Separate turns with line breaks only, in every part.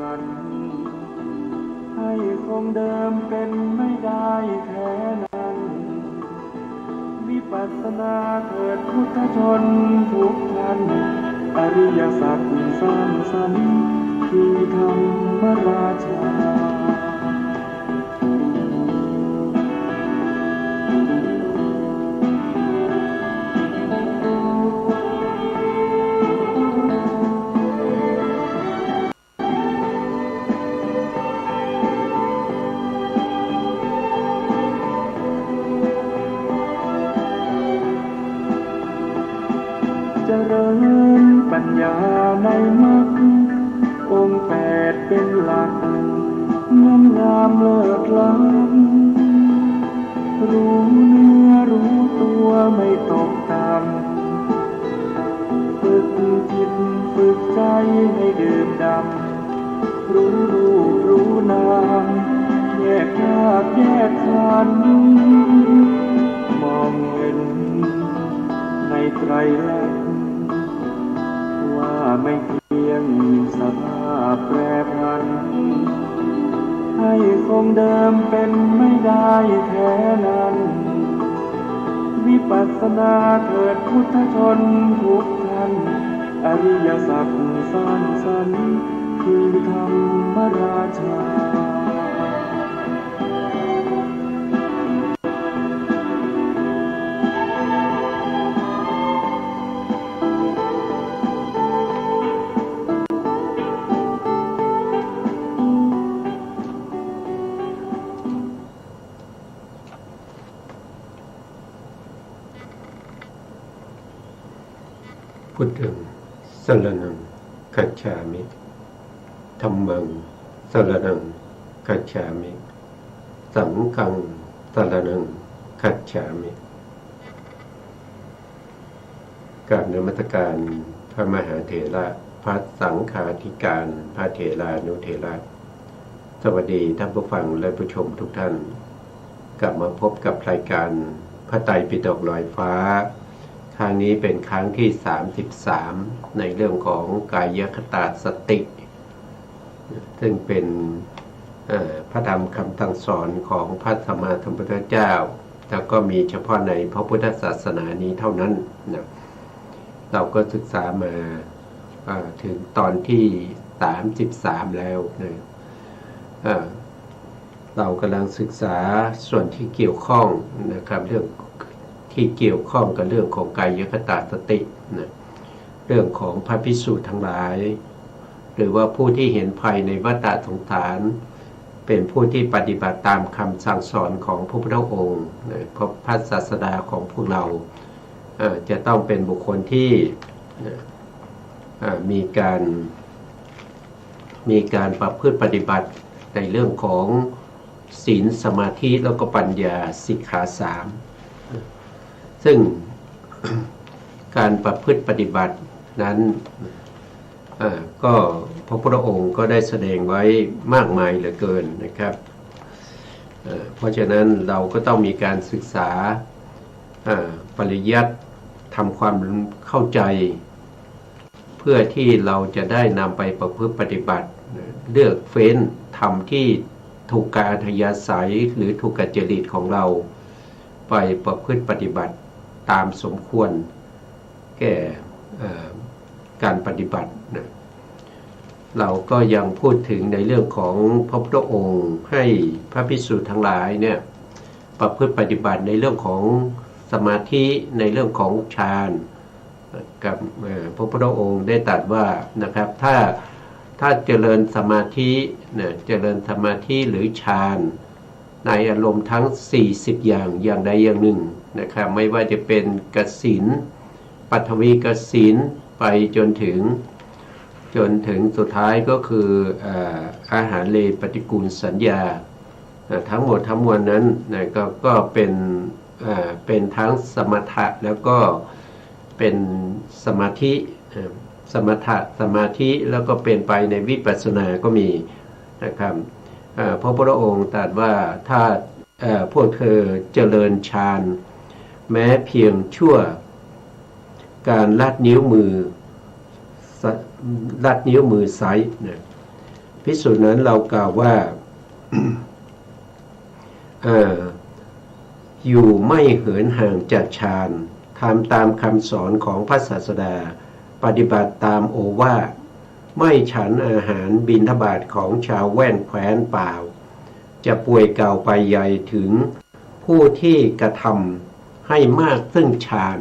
พันให้คงเดิมเป็นไม่ได้แท้นั้นวิปัสสนาเถิดพุทธชนทุกท่านอริยสัจสร้างสรรค์คือธรรมราชาเจริญปัญญาในมรรคองค์แปดเป็นหลักงามงามเลิศล้ำรู้เนื้อรู้ตัวไม่ตกต่ำฝึกจิตฝึกใจให้ดื่มด่ำรู้รูปรู้นามแยกธาตุแยกขันธ์มองเห็นในไตรลักษณ์ว่าไม่เที่ยงสภาพแปรผันให้คงเดิมเป็นไม่ได้แท้นั้นวิปัสสนาเถิดพุทธชนทุกท่านอริยสัจสร้างสรรค์คือธรรมราชา
พุทธังสรณังคัจฉามิธัมมังสรณังคัจฉามิสังฆังสรณังคัจฉามิกราบนมัสการพระมหาเถระพระสังฆาธิการพระเถรานุเถระสวัสดีท่านผู้ฟังและผู้ชมทุกท่านกลับมาพบกับรายการพระไตรปิฎกลอยฟ้าครั้งนี้เป็นครั้งที่33ในเรื่องของกายคตาสติซึ่งเป็นพระธรรมคำสั่งสอนของพระสัมมาสัมพุทธเจ้าแล้วก็มีเฉพาะในพระพุทธศาสนานี้เท่านั้นนะเราก็ศึกษามาถึงตอนที่33แล้วนะเรากำลังศึกษาส่วนที่เกี่ยวข้องนะครับเรื่องที่เกี่ยวข้องกับเรื่องของกายคตาสตินะเรื่องของพระภิกษุทั้งหลายหรือว่าผู้ที่เห็นภัยในวัฏสงสารเป็นผู้ที่ปฏิบัติตามคำสั่งสอนของพระพุทธองค์นะพระศาสดาของพวกเราจะต้องเป็นบุคคลที่มีการประพฤติปฏิบัติในเรื่องของศีลสมาธิแล้วก็ปัญญาสิกขาสามซึ่ง การประพฤติปฏิบัตินั้นก็พระพุทธองค์ก็ได้แสดงไว้มากมายเหลือเกินนะครับเพราะฉะนั้นเราก็ต้องมีการศึกษาปริยัติทำความเข้าใจเพื่อที่เราจะได้นำไปประพฤติปฏิบัติเลือกเฟ้นธรรมที่ถูกกาอัธยาศัยหรือถูกกัจจริตของเราไปประพฤติปฏิบัติตามสมควรแก่การปฏิบัตินะเราก็ยังพูดถึงในเรื่องของพระพุทธองค์ให้พระภิกษุทั้งหลายเนี่ยประพฤติปฏิบัติในเรื่องของสมาธิในเรื่องของฌานกับพระพุทธองค์ได้ตรัสว่านะครับถ้าเจริญสมาธิเนี่ยเจริญสมาธิหรือฌานในอารมณ์ทั้ง40อย่างใดอย่างหนึ่งนะครับไม่ว่าจะเป็นกสิณปฐวีกสิณไปจนถึงสุดท้ายก็คืออาหารเลปฏิกูลสัญญาทั้งหมดทั้งมวลนั้นนะก็เป็นทั้งสมถะแล้วก็เป็นสมาธิสมถะสมาธิแล้วก็เป็นไปในวิปัสสนาก็มีนะครับพระพุทธองค์ตรัสว่าถ้าพวกเธอเจริญฌานแม้เพียงชั่วการลัดนิ้วมือไซส์นะพิ ภิกษุนั้นเรากล่าวว่า อยู่ไม่เหินห่างจากฌานทำตามคำสอนของพระศาสดาปฏิบัติตามโอวาทไม่ฉันอาหารบิณฑบาตของชาวแว่นแคว้นเปล่าจะป่วยเก่าไปใหญ่ถึงผู้ที่กระทำให้มากซึ่งฌาน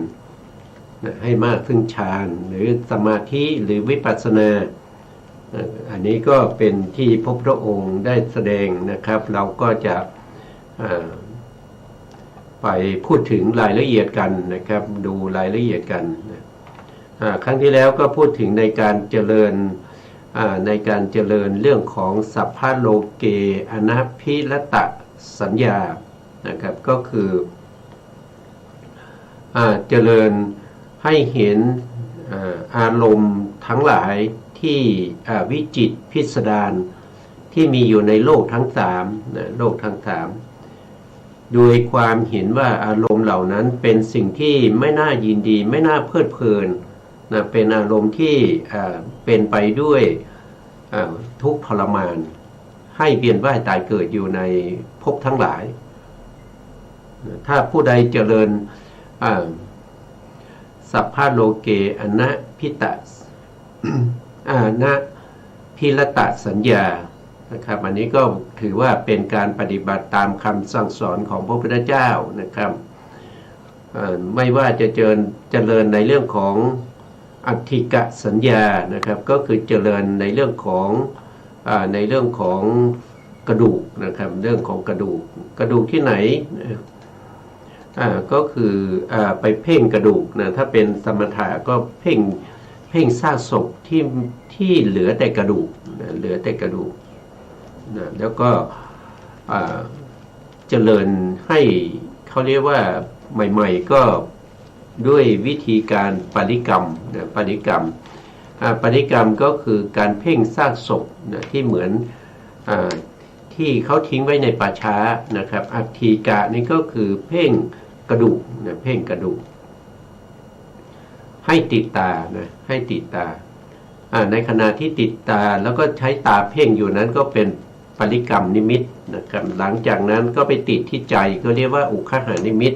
ให้มากซึ่งฌานหรือสมาธิหรือวิปัสสนาอันนี้ก็เป็นที่พระพุทธองค์ได้แสดงนะครับเราก็จะไปพูดถึงรายละเอียดกันนะครับดูรายละเอียดกันครั้งที่แล้วก็พูดถึงในการเจริญเรื่องของสัพพะโลเกอนัพพิรตะสัญญานะครับก็คือเจริญให้เห็นอารมณ์ทั้งหลายที่วิจิตรพิสดารที่มีอยู่ในโลกทั้งสามโลกทั้งสามโดยความเห็นว่าอารมณ์เหล่านั้นเป็นสิ่งที่ไม่น่ายินดีไม่น่าเพลิดเพลินนะเป็นอารมณ์ที่เป็นไปด้วยทุกข์ทรมานให้เวียนว่ายตายเกิดอยู่ในภพทั้งหลายถ้าผู้ใดเจริญสัพพะโลเกอนัพพิตะอนัพพิรตะสัญญานะครับอันนี้ก็ถือว่าเป็นการปฏิบัติตามคำสั่งสอนของพระพุทธเจ้านะครับไม่ว่าจะเจริญในเรื่องของอัตถิกะสัญญานะครับก็คือเจริญในเรื่องของกระดูกนะครับเรื่องของกระดูกที่ไหนก็คือไปเพ่งกระดูกนะถ้าเป็นสมถะก็เพ่งซากศพที่เหลือแต่กระดูกเหลือแต่กระดูกนะแล้วก็เจริญให้เขาเรียกว่าใหม่ๆก็ด้วยวิธีการปริกรรมนะปริกรรมก็คือการเพ่งซากศพนะที่เหมือนที่เขาทิ้งไว้ในป่าช้านะครับอัตถิกะนี่ก็คือเพ่งกระดูกนะเพ่งกระดูกให้ติดตานะให้ติดตาในขณะที่ติดตาแล้วก็ใช้ตาเพ่งอยู่นั้นก็เป็นปริกรรมนิมิตนะครับหลังจากนั้นก็ไปติดที่ใจก็เรียกว่าอุคหานิมิต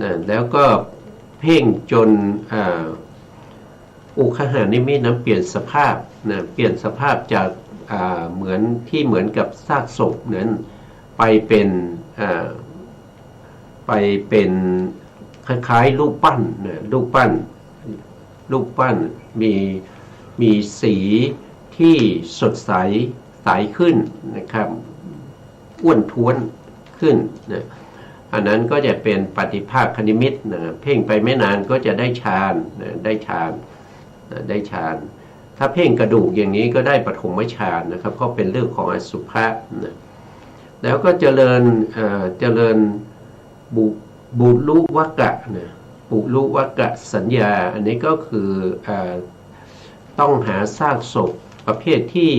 นะแล้วก็เพ่งจนอุคหานิมิตนั้นเปลี่ยนสภาพนะเปลี่ยนสภาพจากเหมือนกับซากศพนั้นไปเป็นคล้ายๆรูปปั้นนะรูปปั้นมีสีที่สดใสขึ้นนะครับอ้วนท้วนขึ้นนะอันนั้นก็จะเป็นปฏิภาคนิมิตนะเพ่งไปไม่นานก็จะได้ฌานนะได้ฌานถ้าเพ่งกระดูกอย่างนี้ก็ได้ปฐมฌานนะครับก็เป็นเรื่องของอสุภะนะแล้วก็เจริญบุรุวักกะนะบุรุวักกะสัญญาอันนี้ก็คือต้องหาซากศพประเภทที่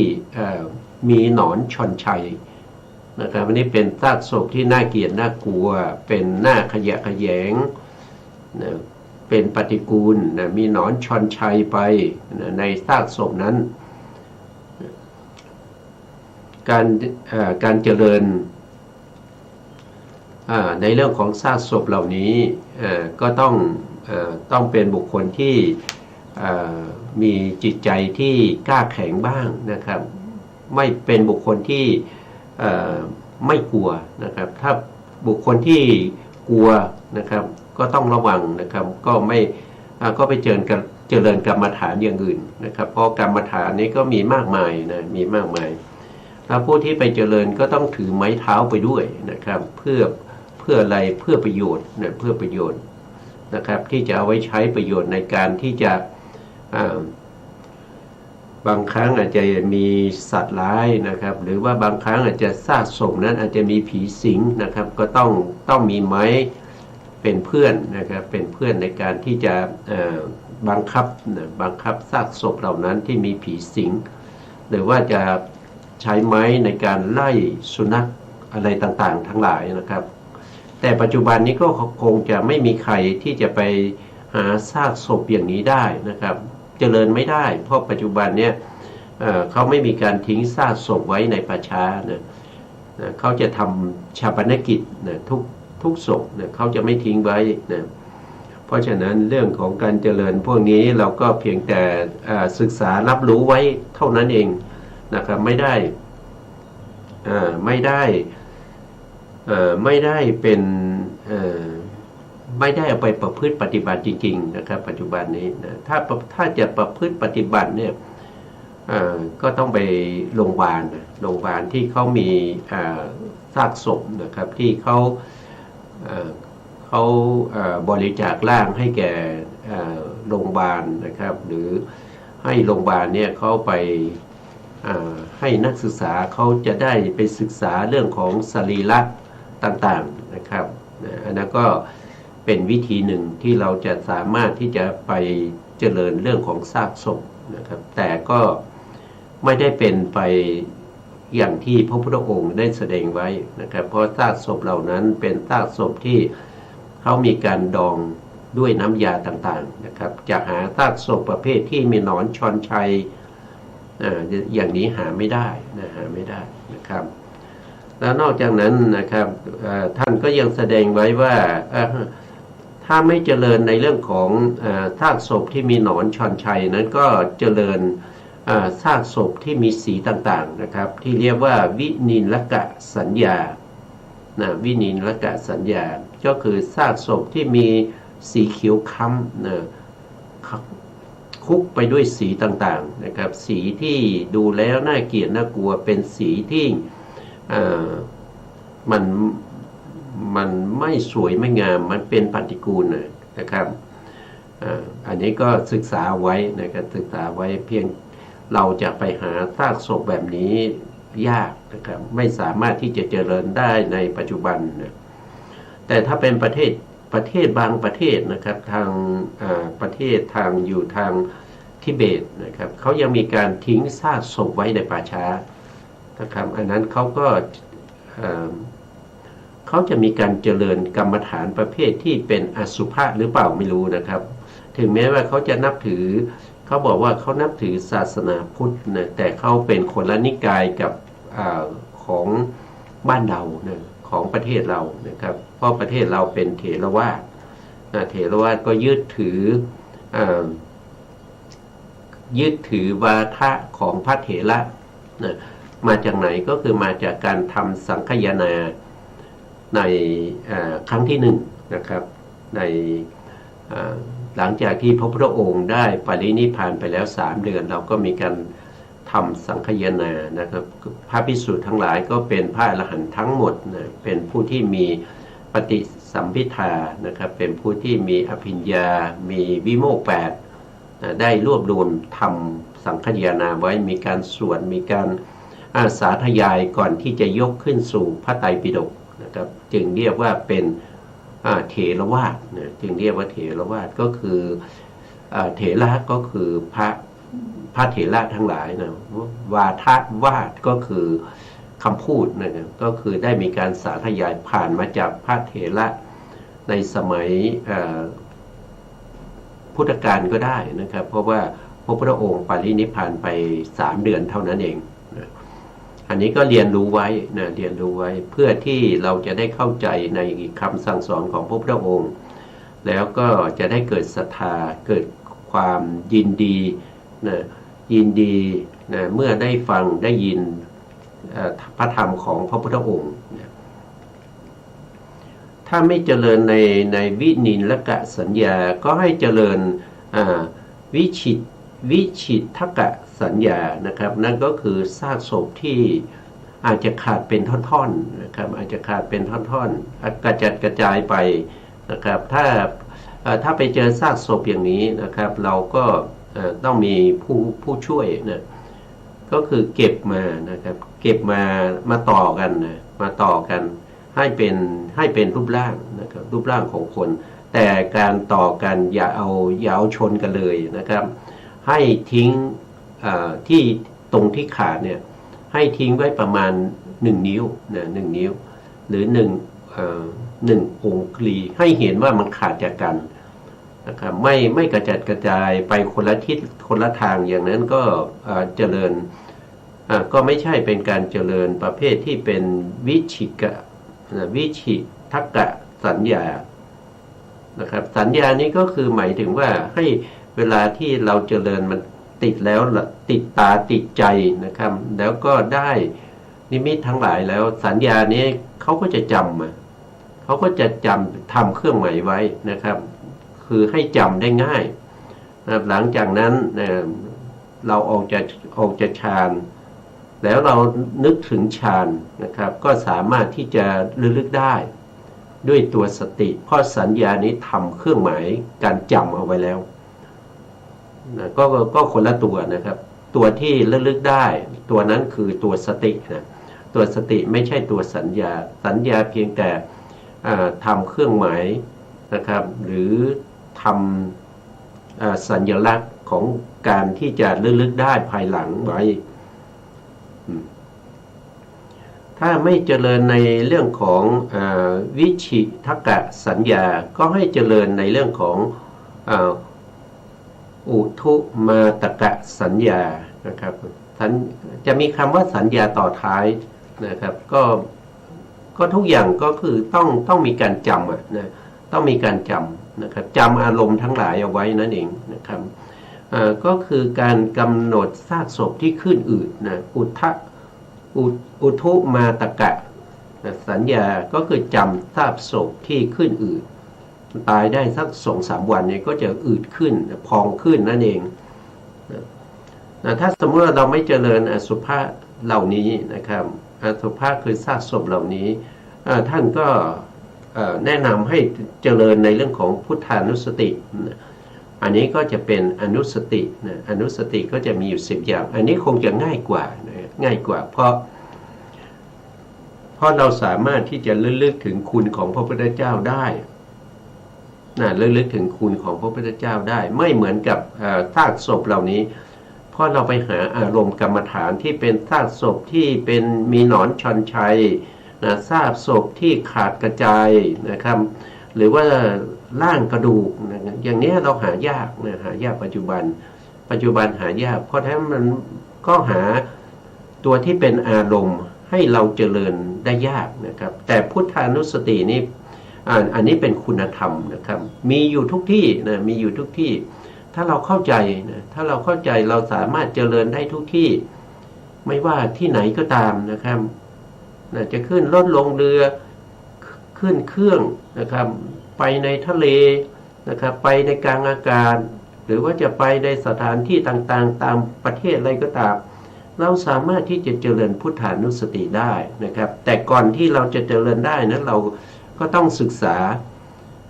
มีหนอนชอนชัยนะครับอันนี้เป็นซากศพที่น่าเกลียดน่ากลัวเป็นหน้าขยะแขยงนะเป็นปฏิกูลนะมีหนอนชอนชัยไปนะในซากศพนั้นการเจริญในเรื่องของซากศพเหล่านี้ก็ต้องเป็นบุคคลที่มีจิตใจที่กล้าแข็งบ้างนะครับไม่เป็นบุคคลที่ไม่กลัวนะครับถ้าบุคคลที่กลัวนะครับก็ต้องระวังนะครับก็ไปเจริญกรรมฐานอย่างอื่นนะครับเพราะกรรมฐานนี้ก็มีมากมายนะมีมากมายถ้าผู้ที่ไปเจริญก็ต้องถือไม้เท้าไปด้วยนะครับเพื่ออะไรเพื่อประโยชน์นะเพื่อประโยชน์นะครับที่จะเอาไว้ใช้ประโยชน์ในการที่จะบางครั้งอาจจะมีสัตว์ร้ายนะครับหรือว่าบางครั้งอาจจะซากศพนั้นอาจจะมีผีสิงนะครับก็ต้องมีไม้เป็นเพื่อนนะครับเป็นเพื่อนในการที่จะบังคับซากศพเหล่านั้นที่มีผีสิงหรือว่าจะใช้ไม้ในการไล่สุนัขอะไรต่างๆทั้งหลายนะครับแต่ปัจจุบันนี้ก็คงจะไม่มีใครที่จะไปหาซากศพอย่างนี้ได้นะครับเจริญไม่ได้เพราะปัจจุบันเนี่ย เขาไม่มีการทิ้งซากศพไว้ในป่าช้านะเขาจะทำชาปนกิจนะทุกศพนะเขาจะไม่ทิ้งไว้นะเพราะฉะนั้นเรื่องของการเจริญพวกนี้เราก็เพียงแต่ศึกษารับรู้ไว้เท่านั้นเองนะครับไม่ได้เป็นไม่ได้เอาไปประพฤติปฏิบัติจริงๆนะครับปัจจุบันนี้นะถ้าจะประพฤติปฏิบัติเนี่ยก็ต้องไปโรงพยาบาลที่เขามีซากศพนะครับที่เขาบริจาคร่างให้แก่โรงพยาบาลนะครับหรือให้โรงพยาบาลเนี่ยเขาไปให้นักศึกษาเขาจะได้ไปศึกษาเรื่องของสรีระต่างๆนะครับอันนั้นก็เป็นวิธีหนึ่งที่เราจะสามารถที่จะไปเจริญเรื่องของซากศพนะครับแต่ก็ไม่ได้เป็นไปอย่างที่พระพุทธองค์ได้แสดงไว้นะครับเพราะซากศพเหล่านั้นเป็นซากศพที่เขามีการดองด้วยน้ำยาต่างๆนะครับจะหาซากศพประเภทที่มีหนอนชอนชัยอย่างนี้หาไม่ได้นะครับแล้วนอกจากนั้นนะครับท่านก็ยังแสดงไว้ว่าถ้าไม่เจริญในเรื่องของซากศพที่มีหนอนชอนชัยนั้นก็เจริญซากศพที่มีสีต่างๆนะครับที่เรียกว่าวินิลกะสัญญาวินิลกะสัญญาก็คือซากศพที่มีสีเขียวค้ำนะคุกไปด้วยสีต่างๆนะครับสีที่ดูแล้วน่าเกลียดน่ากลัวเป็นสีที่มันไม่สวยไม่งามมันเป็นปฏิกูลนะครับอันนี้ก็ศึกษาไว้นะครับศึกษาไว้เพียงเราจะไปหาซากศพแบบนี้ยากนะครับไม่สามารถที่จะเจริญได้ในปัจจุบันนะแต่ถ้าเป็นประเทศบางประเทศนะครับทางประเทศทางอยู่ทางทิเบตนะครับเขายังมีการทิ้งซากศพไว้ในป่าช้านะครับอันนั้นเขาจะมีการเจริญกรรมฐานประเภทที่เป็นอสุภะหรือเปล่าไม่รู้นะครับถึงแม้ว่าเขาจะนับถือเขาบอกว่าเขานับถือศาสนาพุทธนะแต่เขาเป็นคนละนิกายกับของบ้านเรานะของประเทศเรานะครับเพราะประเทศเราเป็นเถรวาทเถรวาทก็ยึดถือวาทะของพระเถระนะมาจากไหนก็คือมาจากการทำสังฆยนาในครั้งที่หนึ่งนะครับในหลังจากที่พระพุทธองค์ได้ปรินิพพานไปแล้ว3 เดือนเราก็มีการทำสังฆยนานะครับพระภิกษุทั้งหลายก็เป็นพระอรหันต์ทั้งหมดนะเป็นผู้ที่มีปฏิสัมภิทานะครับเป็นผู้ที่มีอภิญญามีวิโมกข์8นะได้รวบรวมทำสังฆยนาไว้มีการสวดมีการสาธยายก่อนที่จะยกขึ้นสู่พระไตรปิฎกนะครับจึงเรียกว่าเป็นเถรวาทนะจึงเรียกว่าเถรวาทก็คือเถระก็คือพระเถระทั้งหลายนะวาทะวาทก็คือคำพูดนะครับก็คือได้มีการสาธยายผ่านมาจากพระเถระในสมัยพุทธกาลก็ได้นะครับเพราะว่าพระพุทธองค์ปรินิพพานไป3 เดือนเท่านั้นเองนะอันนี้ก็เรียนรู้ไว้นะเรียนรู้ไว้เพื่อที่เราจะได้เข้าใจในคำสั่งสอนของพระพุทธองค์แล้วก็จะได้เกิดศรัทธาเกิดความยินดีนะยินดีนะเมื่อได้ฟังได้ยินพระธรรมของพระพุทธองค์นะถ้าไม่เจริญในวินิลกะสัญญาก็ให้เจริญวิชิตทกะสัญญานะครับนั่นก็คือซากศพที่อาจจะขาดเป็นท่อนๆนะครับอาจจะขาดเป็นท่อนๆกระจัดกระจายไปนะครับถ้าไปเจอซากศพอย่างนี้นะครับเราก็ต้องมีผู้ช่วยนะก็คือเก็บมานะครับเก็บมาต่อกันนะมาต่อกันให้เป็นรูปร่างนะครับรูปร่างของคนแต่การต่อกันอย่าเอาชนกันเลยนะครับให้ทิ้งที่ตรงที่ขาดเนี่ยให้ทิ้งไว้ประมาณ1 นิ้วนะ1 นิ้วหรือ1 องคุลีให้เห็นว่ามันขาดจากกัน นะครับไม่กระจัดกระจายไปคนละทิศคนละทางอย่างนั้นก็เจริญก็ไม่ใช่เป็นการเจริญประเภทที่เป็นวิชิทักกะสัญญานะครับสัญญานี้ก็คือหมายถึงว่าให้เวลาที่เราเจริญมันติดแล้วติดตาติดใจนะครับแล้วก็ได้นิมิตทั้งหลายแล้วสัญญานี้เขาก็จะจำเขาก็จะจำทำเครื่องหมายไว้นะครับคือให้จำได้ง่ายนะหลังจากนั้นเราออกจากฌานแล้วเรานึกถึงฌานนะครับก็สามารถที่จะระลึกได้ด้วยตัวสติเพราะสัญญานี้ทำเครื่องหมายการจำเอาไว้แล้วนะก็คนละตัวนะครับตัวที่ระลึกได้ตัวนั้นคือตัวสตินะตัวสติไม่ใช่ตัวสัญญาเพียงแต่ทำเครื่องหมายนะครับหรือทำสัญลักษณ์ของการที่จะระลึกได้ภายหลังไว้ถ้าไม่เจริญในเรื่องของวิชิทักกะสัญญาก็ให้เจริญในเรื่องของอุทุมาตกะสัญญานะครับจะมีคำว่าสัญญาต่อท้ายนะครับก็ทุกอย่างก็คือต้องมีการจำนะต้องมีการจำนะครับจำอารมณ์ทั้งหลายเอาไว้นั่นเองนะครับก็คือการกำหนดซากศพที่ขึ้นอืดนะอุทุมาตกะสัญญาก็คือจำซากศพที่ขึ้นอืดตายได้สัก2-3 วันเนี่ยก็จะอืดขึ้นพองขึ้นนั่นเองถ้าสมมติว่าเราไม่เจริญอสุภะเหล่านี้นะครับอสุภะคือซากศพเหล่านี้ท่านก็แนะนำให้เจริญในเรื่องของพุทธานุสติอันนี้ก็จะเป็นอนุสตินะอนุสติก็จะมีอยู่10 อย่างอันนี้คงจะง่ายกว่าง่ายกว่าเพราะเราสามารถที่จะระลึกถึงคุณของพระพุทธเจ้าได้ระลึกถึงคุณของพระพุทธเจ้าได้ไม่เหมือนกับซากศพเหล่านี้เพราะเราไปหาอารมณ์กรรมฐานที่เป็นซากศพที่เป็นมีหนอนชอนชัยซากศพที่ขาดกระจายนะครับหรือว่าร่างกระดูกอย่างนี้เราหายากหายากปัจจุบันหายากเพราะฉะนั้นมันก็หาตัวที่เป็นอารมณ์ให้เราเจริญได้ยากนะครับแต่พุทธานุสตินี้อันนี้เป็นคุณธรรมนะครับมีอยู่ทุกที่นะมีอยู่ทุกที่ถ้าเราเข้าใจนะถ้าเราเข้าใจเราสามารถเจริญได้ทุกที่ไม่ว่าที่ไหนก็ตามนะครับจะขึ้นรถลงเรือขึ้นเครื่องนะครับไปในทะเลนะครับไปในกลางอากาศหรือว่าจะไปในสถานที่ต่างๆตามประเทศอะไรก็ตามเราสามารถที่จะเจริญพุทธานุสติได้นะครับแต่ก่อนที่เราจะเจริญได้นั้นเราก็ต้องศึกษา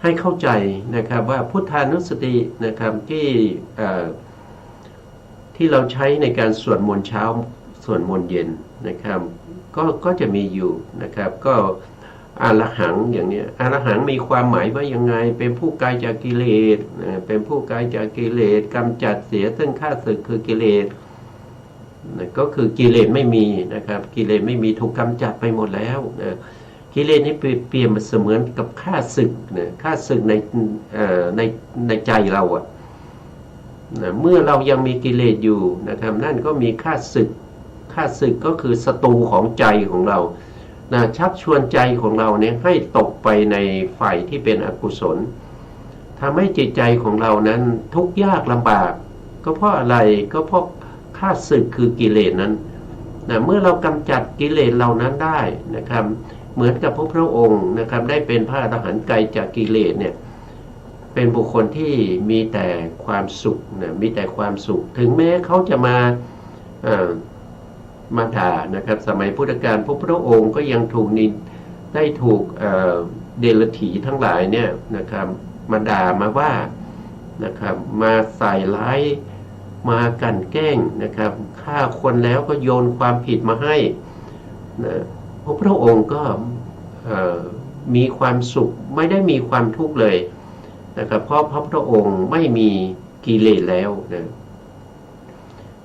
ให้เข้าใจนะครับว่าพุทธานุสตินะครับที่เราใช้ในการสวดมนต์เช้าสวดมนต์เย็นนะครับก็จะมีอยู่นะครับก็อรหังอย่างนี้อรหังมีความหมายว่ายังไงเป็นผู้ไกลจากกิเลสเป็นผู้ไกลจากกิเลสกำจัดเสียซึ่งข้าศึกคือกิเลสก็คือกิเลสไม่มีนะครับกิเลสไม่มีถูกกำจัดไปหมดแล้วนะกิเลสนี้เปรียบเสมือนกับข้าศึกนะข้าศึกในใจเราเมื่อเรายังมีกิเลสอยู่นะครับนั่นก็มีข้าศึกก็คือศัตรูของใจของเราชักชวนใจของเราเนี่ยให้ตกไปในฝ่ายที่เป็นอกุศลทำให้จิตใจของเรานั้นทุกข์ยากลำบากก็เพราะอะไรก็เพราะข้าศึกคือกิเลสนั้นเมื่อเรากำจัดกิเลสเหล่านั้นได้นะครับเหมือนกับพระองค์นะครับได้เป็นพระอรหันต์ไกลจากกิเลสเนี่ยเป็นบุคคลที่มีแต่ความสุขมีแต่ความสุขถึงแม้เขาจะมาด่านะครับสมัยพุทธกาลพระองค์ก็ยังถูกเดรัจฉีทั้งหลายเนี่ยนะครับมาด่ามาว่านะครับมาใส่ร้ายมากันแกล้งนะครับฆ่าคนแล้วก็โยนความผิดมาให้พระองค์ก็มีความสุขไม่ได้มีความทุกข์เลยนะครับเพราะพระองค์ไม่มีกิเลสแล้วนะ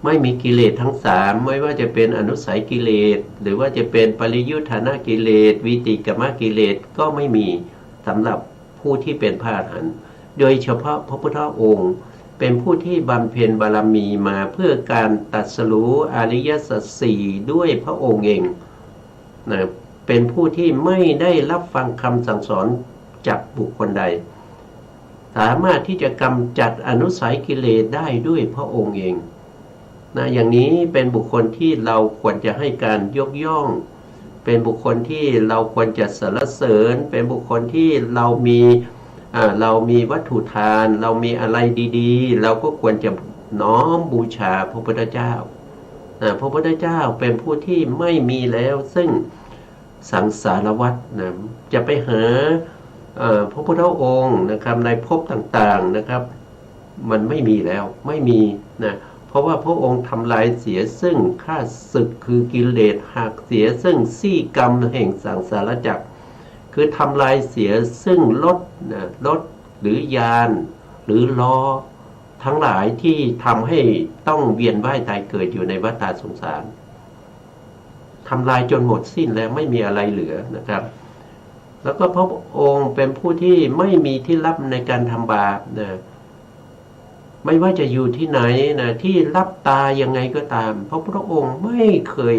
ไม่มีกิเลสทั้ง3ไม่ว่าจะเป็นอนุสัยกิเลสหรือว่าจะเป็นปริยุทธานากิเลสวิติกมกิเลสก็ไม่มีสำหรับผู้ที่เป็นพระอรหันต์ โดยเฉพาะพระพุทธองค์เป็นผู้ที่บำเพ็ญบารมีมาเพื่อการตรัสรู้อริยสัจสี่ด้วยพระองค์เองนะเป็นผู้ที่ไม่ได้รับฟังคำสั่งสอนจากบุคคลใดสามารถที่จะกำจัดอนุสัยกิเลสได้ด้วยพระองค์เองนะอย่างนี้เป็นบุคคลที่เราควรจะให้การยกย่องเป็นบุคคลที่เราควรจะสรรเสริญเป็นบุคคลที่เรามีวัตถุทานเรามีอะไรดีๆเราก็ควรจะน้อมบูชาพระพุทธเจ้าพระพุทธเจ้าเป็นผู้ที่ไม่มีแล้วซึ่งสังสารวัฏนะจะไปหาพระพุทธองค์นะครับในภพต่างๆนะครับมันไม่มีแล้วไม่มีนะเพราะว่าพระองค์ทำลายเสียซึ่งข้าศึกคือกิเลสหักเสียซึ่งซี่กรรมแห่งสังสารวัฏคือทำลายเสียซึ่งรถหรือยานหรือล้อทั้งหลายที่ทำให้ต้องเวียนว่ายตายเกิดอยู่ในวัฏสงสารทำลายจนหมดสิ้นแล้วไม่มีอะไรเหลือนะครับแล้วก็พระองค์เป็นผู้ที่ไม่มีที่ลับในการทำบาปนะไม่ว่าจะอยู่ที่ไหนนะที่รับตายังไงก็ตามเพราะพระองค์ไม่เคย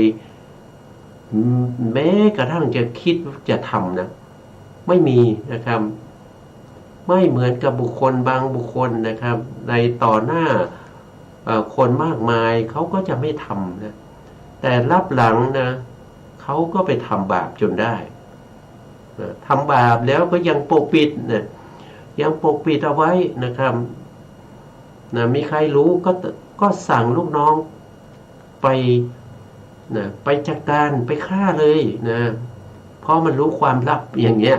แม้กระทั่งจะคิดจะทำนะไม่มีนะครับไม่เหมือนกับบุคคลบางบุคคลนะครับในต่อหน้าคนมากมายเขาก็จะไม่ทำนะแต่รับหลังนะเขาก็ไปทำบาปจนได้ทำบาปแล้วก็ยังปกปิดนะยังปกปิดเอาไว้นะครับนะมีใครรู้ก็สั่งลูกน้องไปนะไปจัดการไปฆ่าเลยนะเพราะมันรู้ความลับอย่างเงี้ย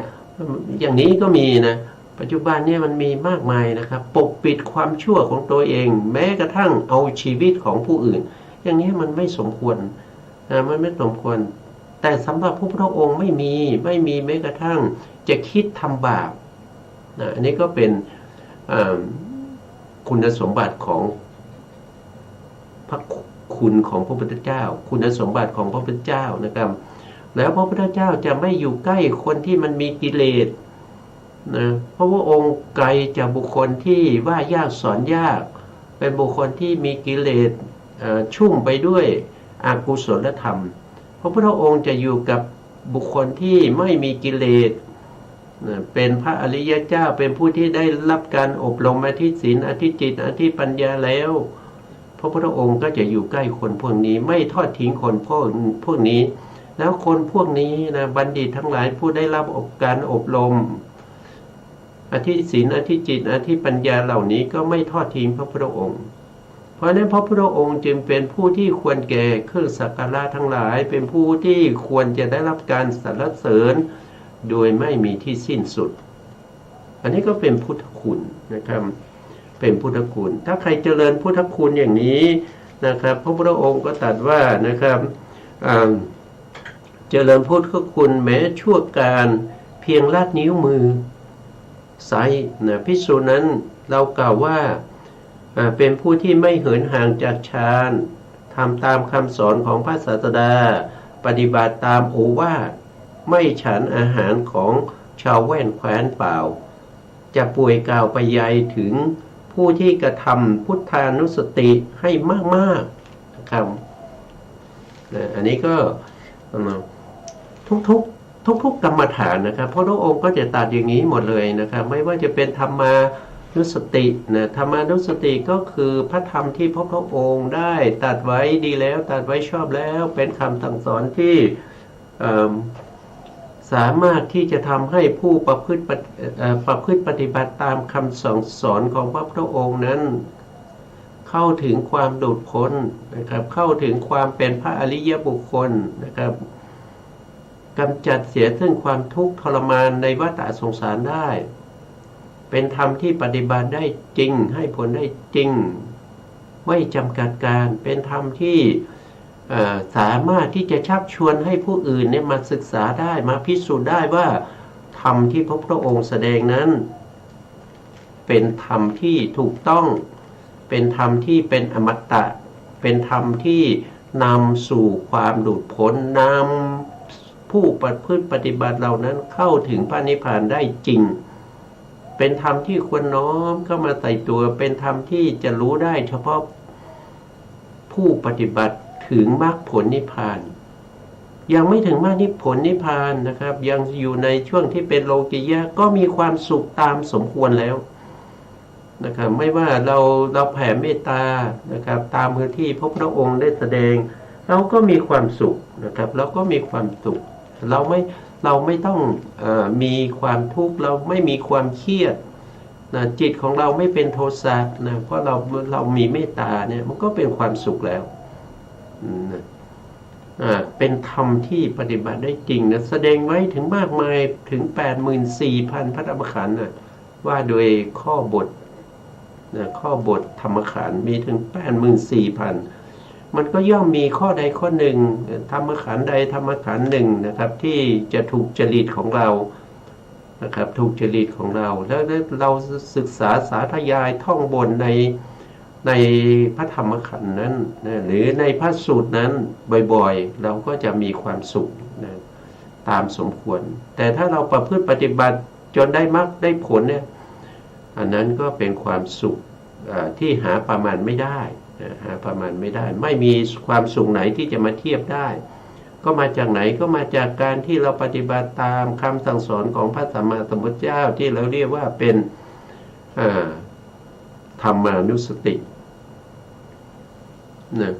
อย่างนี้ก็มีนะปัจจุบันเนี่ยมันมีมากมายนะครับปกปิดความชั่วของตัวเองแม้กระทั่งเอาชีวิตของผู้อื่นอย่างนี้มันไม่สมควรมันไม่สมควรแต่สำหรับพระพุทธองค์ไม่มีแม้กระทั่งจะคิดทำบาปนะอันนี้ก็เป็นคุณสมบัติของพระคุณของพระพุทธเจ้าคุณสมบัติของพระพุทธเจ้านะครับแล้วพระพุทธเจ้าจะไม่อยู่ใกล้คนที่มันมีกิเลสนะเพราะว่าองค์ไกลจากบุคคลที่ว่ายากสอนยากเป็นบุคคลที่มีกิเลสชุ่มไปด้วยอกุศลธรรมพระพุทธองค์จะอยู่กับบุคคลที่ไม่มีกิเลสเป็นพระอริยเจ้าเป็นผู้ที่ได้รับการอบรมอธิศีลอธิจิตอธิปัญญาแล้วพระพุทธองค์ก็จะอยู่ใกล้คนพวกนี้ไม่ทอดทิ้งคนพวกนี้แล้วคนพวกนี้นะบัณฑิตทั้งหลายผู้ได้รับการอบรมอธิศีลอธิจิตอธิปัญญาเหล่านี้ก็ไม่ทอดทิ้งพระพุทธองค์เพราะนั้นพระพุทธองค์จึงเป็นผู้ที่ควรแก่เครื่องสักการะทั้งหลายเป็นผู้ที่ควรจะได้รับการสรรเสริญโดยไม่มีที่สิ้นสุดอันนี้ก็เป็นพุทธคุณนะครับเป็นพุทธคุณถ้าใครเจริญพุทธคุณอย่างนี้นะครับพระพุทธองค์ก็ตรัสว่านะครับเจริญพุทธคุณแม้ชั่วการเพียงลาดนิ้วมือไซนะภิกษุนั้นเรากล่าวว่าเป็นผู้ที่ไม่เหินห่างจากฌานทำตามคำสอนของพระศาสดาปฏิบัติตามโอวาทไม่ฉันอาหารของชาวแว่นแคว้นเปล่าจะป่วยกล่าวไปยัยถึงผู้ที่กระทำพุทธานุสติให้มากๆนะครับอันนี้ก็ทุกกรรมฐานนะครับพระองค์ก็จะตัดอย่างนี้หมดเลยนะครับไม่ว่าจะเป็นธรรมานุสตินะธรรมานุสติก็คือพระธรรมที่พระองค์ได้ตรัสไว้ดีแล้วตรัสไว้ชอบแล้วเป็นคำสั่งสอนที่สามารถที่จะทำให้ผู้ประพฤติปฏิบัติตามคำสั่งสอนของพระพุทธองค์นั้นเข้าถึงความหลุดพ้นนะครับเข้าถึงความเป็นพระอริยบุคคลนะครับกำจัดเสียซึ่งความทุกข์ทรมานในวัฏสงสารได้เป็นธรรมที่ปฏิบัติได้จริงให้ผลได้จริงไม่จำกัดการเป็นธรรมที่สามารถที่จะชักชวนให้ผู้อื่นเนี่ยมาศึกษาได้มาพิสูจน์ได้ว่าธรรมที่พระพุทธองค์แสดงนั้นเป็นธรรมที่ถูกต้องเป็นธรรมที่เป็นอมตะเป็นธรรมที่นำสู่ความหลุดพ้นนำผู้ประพฤติปฏิบัติเหล่านั้นเข้าถึงพระนิพพานได้จริง เป็นธรรมที่ควรน้อมเข้ามาใส่ตัวเป็นธรรมที่จะรู้ได้เฉพาะผู้ปฏิบัติถึงมรรคผลนิพพานยังไม่ถึงมรรคผลนิพพานนะครับยังอยู่ในช่วงที่เป็นโลกิยะก็มีความสุขตามสมควรแล้วนะครับไม่ว่าเราแผ่เมตตานะครับตามมือที่พระพุทธองค์ได้แสดงเราก็มีความสุขนะครับเราก็มีความสุขเราไม่ต้องมีความทุกข์เราไม่มีความเครียดนะจิตของเราไม่เป็นโทสะนะเพราะเรามีเมตตาเนี่ยมันก็เป็นความสุขแล้วนะเป็นธรรมที่ปฏิบัติได้จริงนะแสดงไว้ถึงมากมายถึง 84,000 พระธรรมขันธ์นะว่าโดยข้อบทนะข้อบทธรรมขันธ์มีถึง 84,000 มันก็ย่อมมีข้อใดข้อหนึ่งธรรมขันธ์ใดธรรมขันธ์หนึ่งนะครับที่จะถูกจริตของเรานะครับถูกจริตของเราแล้วเราศึกษาสาธยายท่องบนในพระธรรมขันธ์นั้นนะหรือในพระสูตรนั้นบ่อยๆเราก็จะมีความสุขนะตามสมควรแต่ถ้าเราประพฤติปฏิบัติจนได้มรรคได้ผลเนี่ยอันนั้นก็เป็นความสุขที่หาประมาณไม่ได้หาประมาณไม่ได้ไม่มีความสุขไหนที่จะมาเทียบได้ก็มาจากไหนก็มาจากการที่เราปฏิบัติตามคำสั่งสอนของพระสัมมาสัมพุทธเจ้าที่เราเรียกว่าเป็นธรรมานุสตินะ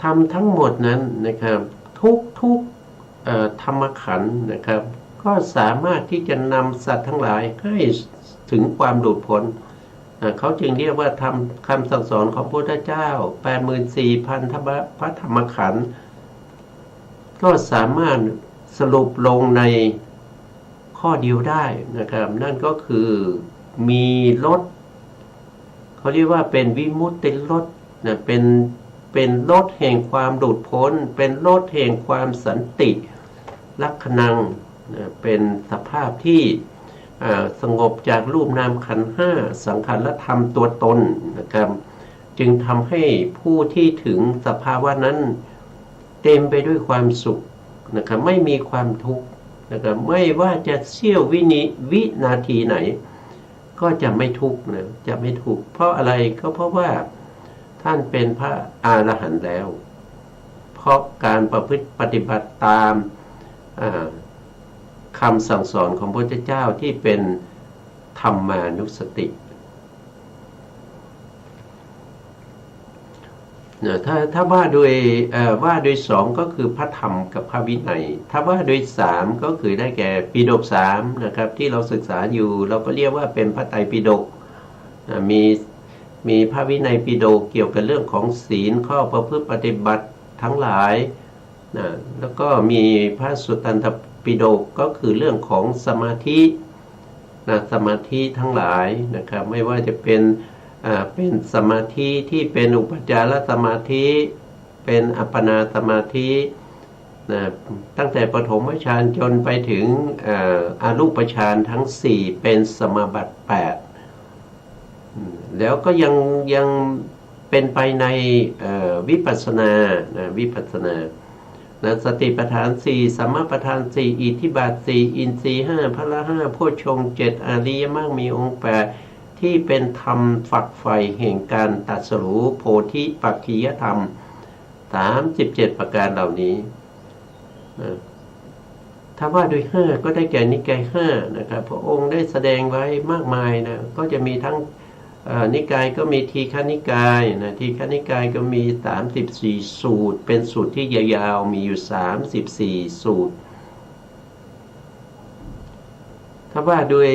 ทำทั้งหมดนั้นนะครับทุกธรรมขันธ์นะครับก็สามารถที่จะนำสัตว์ทั้งหลายให้ถึงความหลุดพ้นเขาจึงเรียกว่าคำสั่งสอนของพระพุทธเจ้า 84,000 พระธรรมขันธ์ก็สามารถสรุปลงในข้อเดียวได้นะครับนั่นก็คือมีรสเขาเรียกว่าเป็นวิมุตติรสนะเป็นรสแห่งความหลุดพ้นเป็นรสแห่งความสันติลักขณังนะเป็นสภาพที่สงบจากรูปนามขันธ์ 5สังขารธรรมตัวตนนะครับจึงทำให้ผู้ที่ถึงสภาวะนั้นเต็มไปด้วยความสุขนะครับไม่มีความทุกข์นะครับไม่ว่าจะเสี้ยววินาทีไหนก็จะไม่ทุกข์นะจะไม่ทุกข์เพราะอะไรก็เพราะว่าท่านเป็นพระอรหันต์แล้วเพราะการประพฤติปฏิบัติตามคำสั่งสอนของพระพุทธเจ้าที่เป็นธรรมานุสติถ้าว่าโดยสองก็คือพระธรรมกับพระวินัยถ้าว่าโดยสามก็คือได้แก่ปิฎก3นะครับที่เราศึกษาอยู่เราก็เรียกว่าเป็นพระไตรปิฎกมีพระวินัยปิฎกเกี่ยวกับเรื่องของศีลข้อประพฤติปฏิบัติทั้งหลายแล้วก็มีพระสุตตันตปิฎกก็คือเรื่องของสมาธิสมาธิทั้งหลายนะครับไม่ว่าจะเป็นสมาธิที่เป็นอุปจารสมาธิเป็นอัปปนาสมาธิตั้งแต่ปฐมฌานจนไปถึงอรูปฌานทั้ง4เป็นสมาบัติ8แล้วก็ยังเป็นไปในวิปัสสนาสติปัฏฐาน4สัมมาปัฏฐาน4อิทธิบาท4อินทรีย์5พละ5โพชฌงค์7อริยมรรคมีองค์8ที่เป็นธรรมฝักใฝ่แห่งการตรัสรู้โพธิปักขิยธรรม37ประการเหล่านี้ถ้าว่าโดย5ก็ได้แก่นิกาย5นะครับพระองค์ได้แสดงไว้มากมายนะก็จะมีทั้งนิกายก็มีทีฆนิกายนะทีฆนิกายก็มี34สูตรเป็นสูตรที่ยาวๆมีอยู่34สูตรถ้าว่าโดย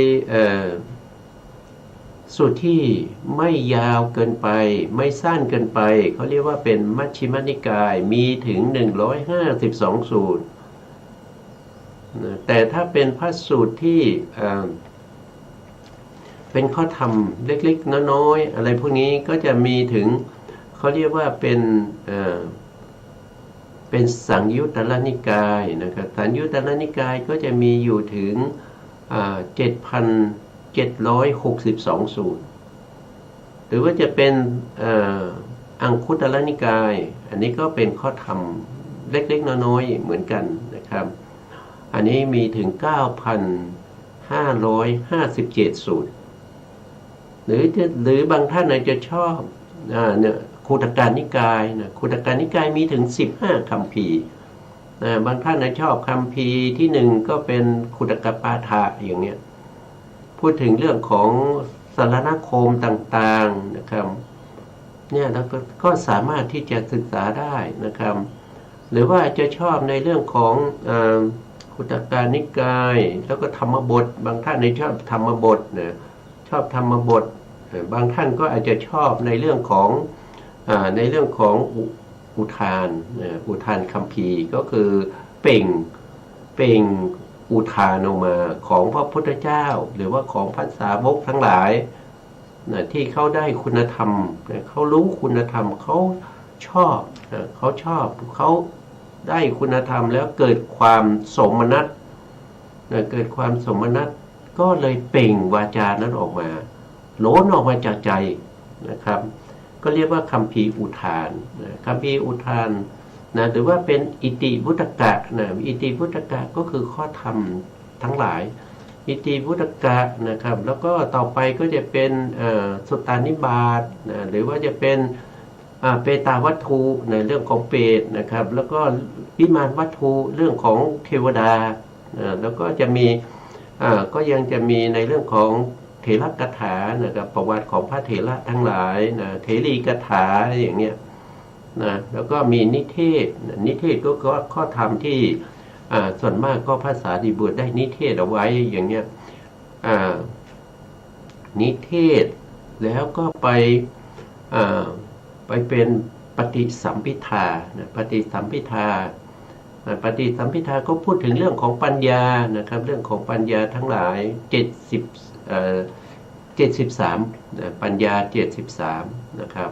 สูตรที่ไม่ยาวเกินไปไม่สั้นเกินไปเขาเรียกว่าเป็นมัชฌิมนิกายมีถึง152สูตรแต่ถ้าเป็นพระสูตรที่เป็นข้อธรรมเล็กๆน้อยๆอะไรพวกนี้ก็จะมีถึงเขาเรียกว่าเป็นสังยุตตรนิกายนะครับสังยุตตรนิกายก็จะมีอยู่ถึง7,762 สูตรหรือว่าจะเป็นอังคุตตรนิกายอันนี้ก็เป็นข้อธรรมเล็กๆน้อยๆเหมือนกันนะครับอันนี้มีถึง 557 สูตรหรือบางท่านอาจจะชอบเนี่ยคูตการนิกายนะคูตการนิกายมีถึง15คัมภีร์บางท่านชอบคัมภีร์ที่หนึ่งก็เป็นคูตกปาฐะอย่างเนี้ยพูดถึงเรื่องของสารณคมต่างๆนะครับเนี่ยแล้วก็สามารถที่จะศึกษาได้นะครับหรือว่าจะชอบในเรื่องของคูตการนิกายแล้วก็ธรรมบทบางท่านชอบธรรมบทนะชอบธรรมบทบางท่านก็อาจจะชอบในเรื่องของอุทานคัมภีร์ก็คือเป่งอุทานออกมาของพระพุทธเจ้าหรือว่าของพระสาวกทั้งหลายที่เขาได้คุณธรรมเขารู้คุณธรรมเขาชอบเขาได้คุณธรรมแล้วเกิดความสมนัสก็เลยเป่งวาจานั้นออกมาโล้นออกมาจากใจนะครับก็เรียกว่าคัมภีร์อุทานคัมภีร์อุทานนะหรือว่าเป็นอิติวุตกะนะอิติวุตกะก็คือข้อธรรมทั้งหลายอิติวุตกะนะครับแล้วก็ต่อไปก็จะเป็นสุตตานิบาตนะหรือว่าจะเป็นเปตาวัตถุในเรื่องของเปรตนะครับแล้วก็วิมานวัตถุเรื่องของเทวดาแล้วก็จะมีก็ยังจะมีในเรื่องของเถรกถานะครับประวัติของพระเถระทั้งหลายนะเถรีกถาอย่างเนี้ยนะแล้วก็มีนิเทศก็ข้อธรรมที่ส่วนมากก็ภาษาดีบุตรได้นิเทศเอาไว้อย่างเนี้ยนิเทศแล้วก็ไปเป็นปฏิสัมภิทานะปฏิสัมภิทาก็พูดถึงเรื่องของปัญญานะครับเรื่องของปัญญาทั้งหลาย73ปัญญา73นะครับ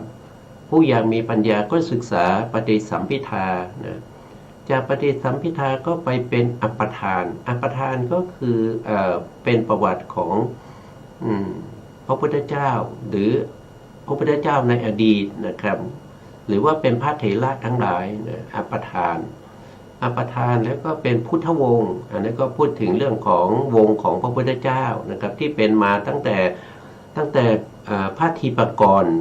ผู้อย่างมีปัญญาก็ศึกษาปฏิสัมภิทานะจากปฏิสัมภิทาก็ไปเป็นอัปปทานก็คือเป็นประวัติของพระพุทธเจ้าหรือพระพุทธเจ้าในอดีตนะครับหรือว่าเป็นพระเถระทั้งหลายนะอัปปทานแล้วก็เป็นพุทธวงศ์อันนี้ก็พูดถึงเรื่องของวงของพระพุทธเจ้านะครับที่เป็นมาตั้งแต่พระทีปกรณ์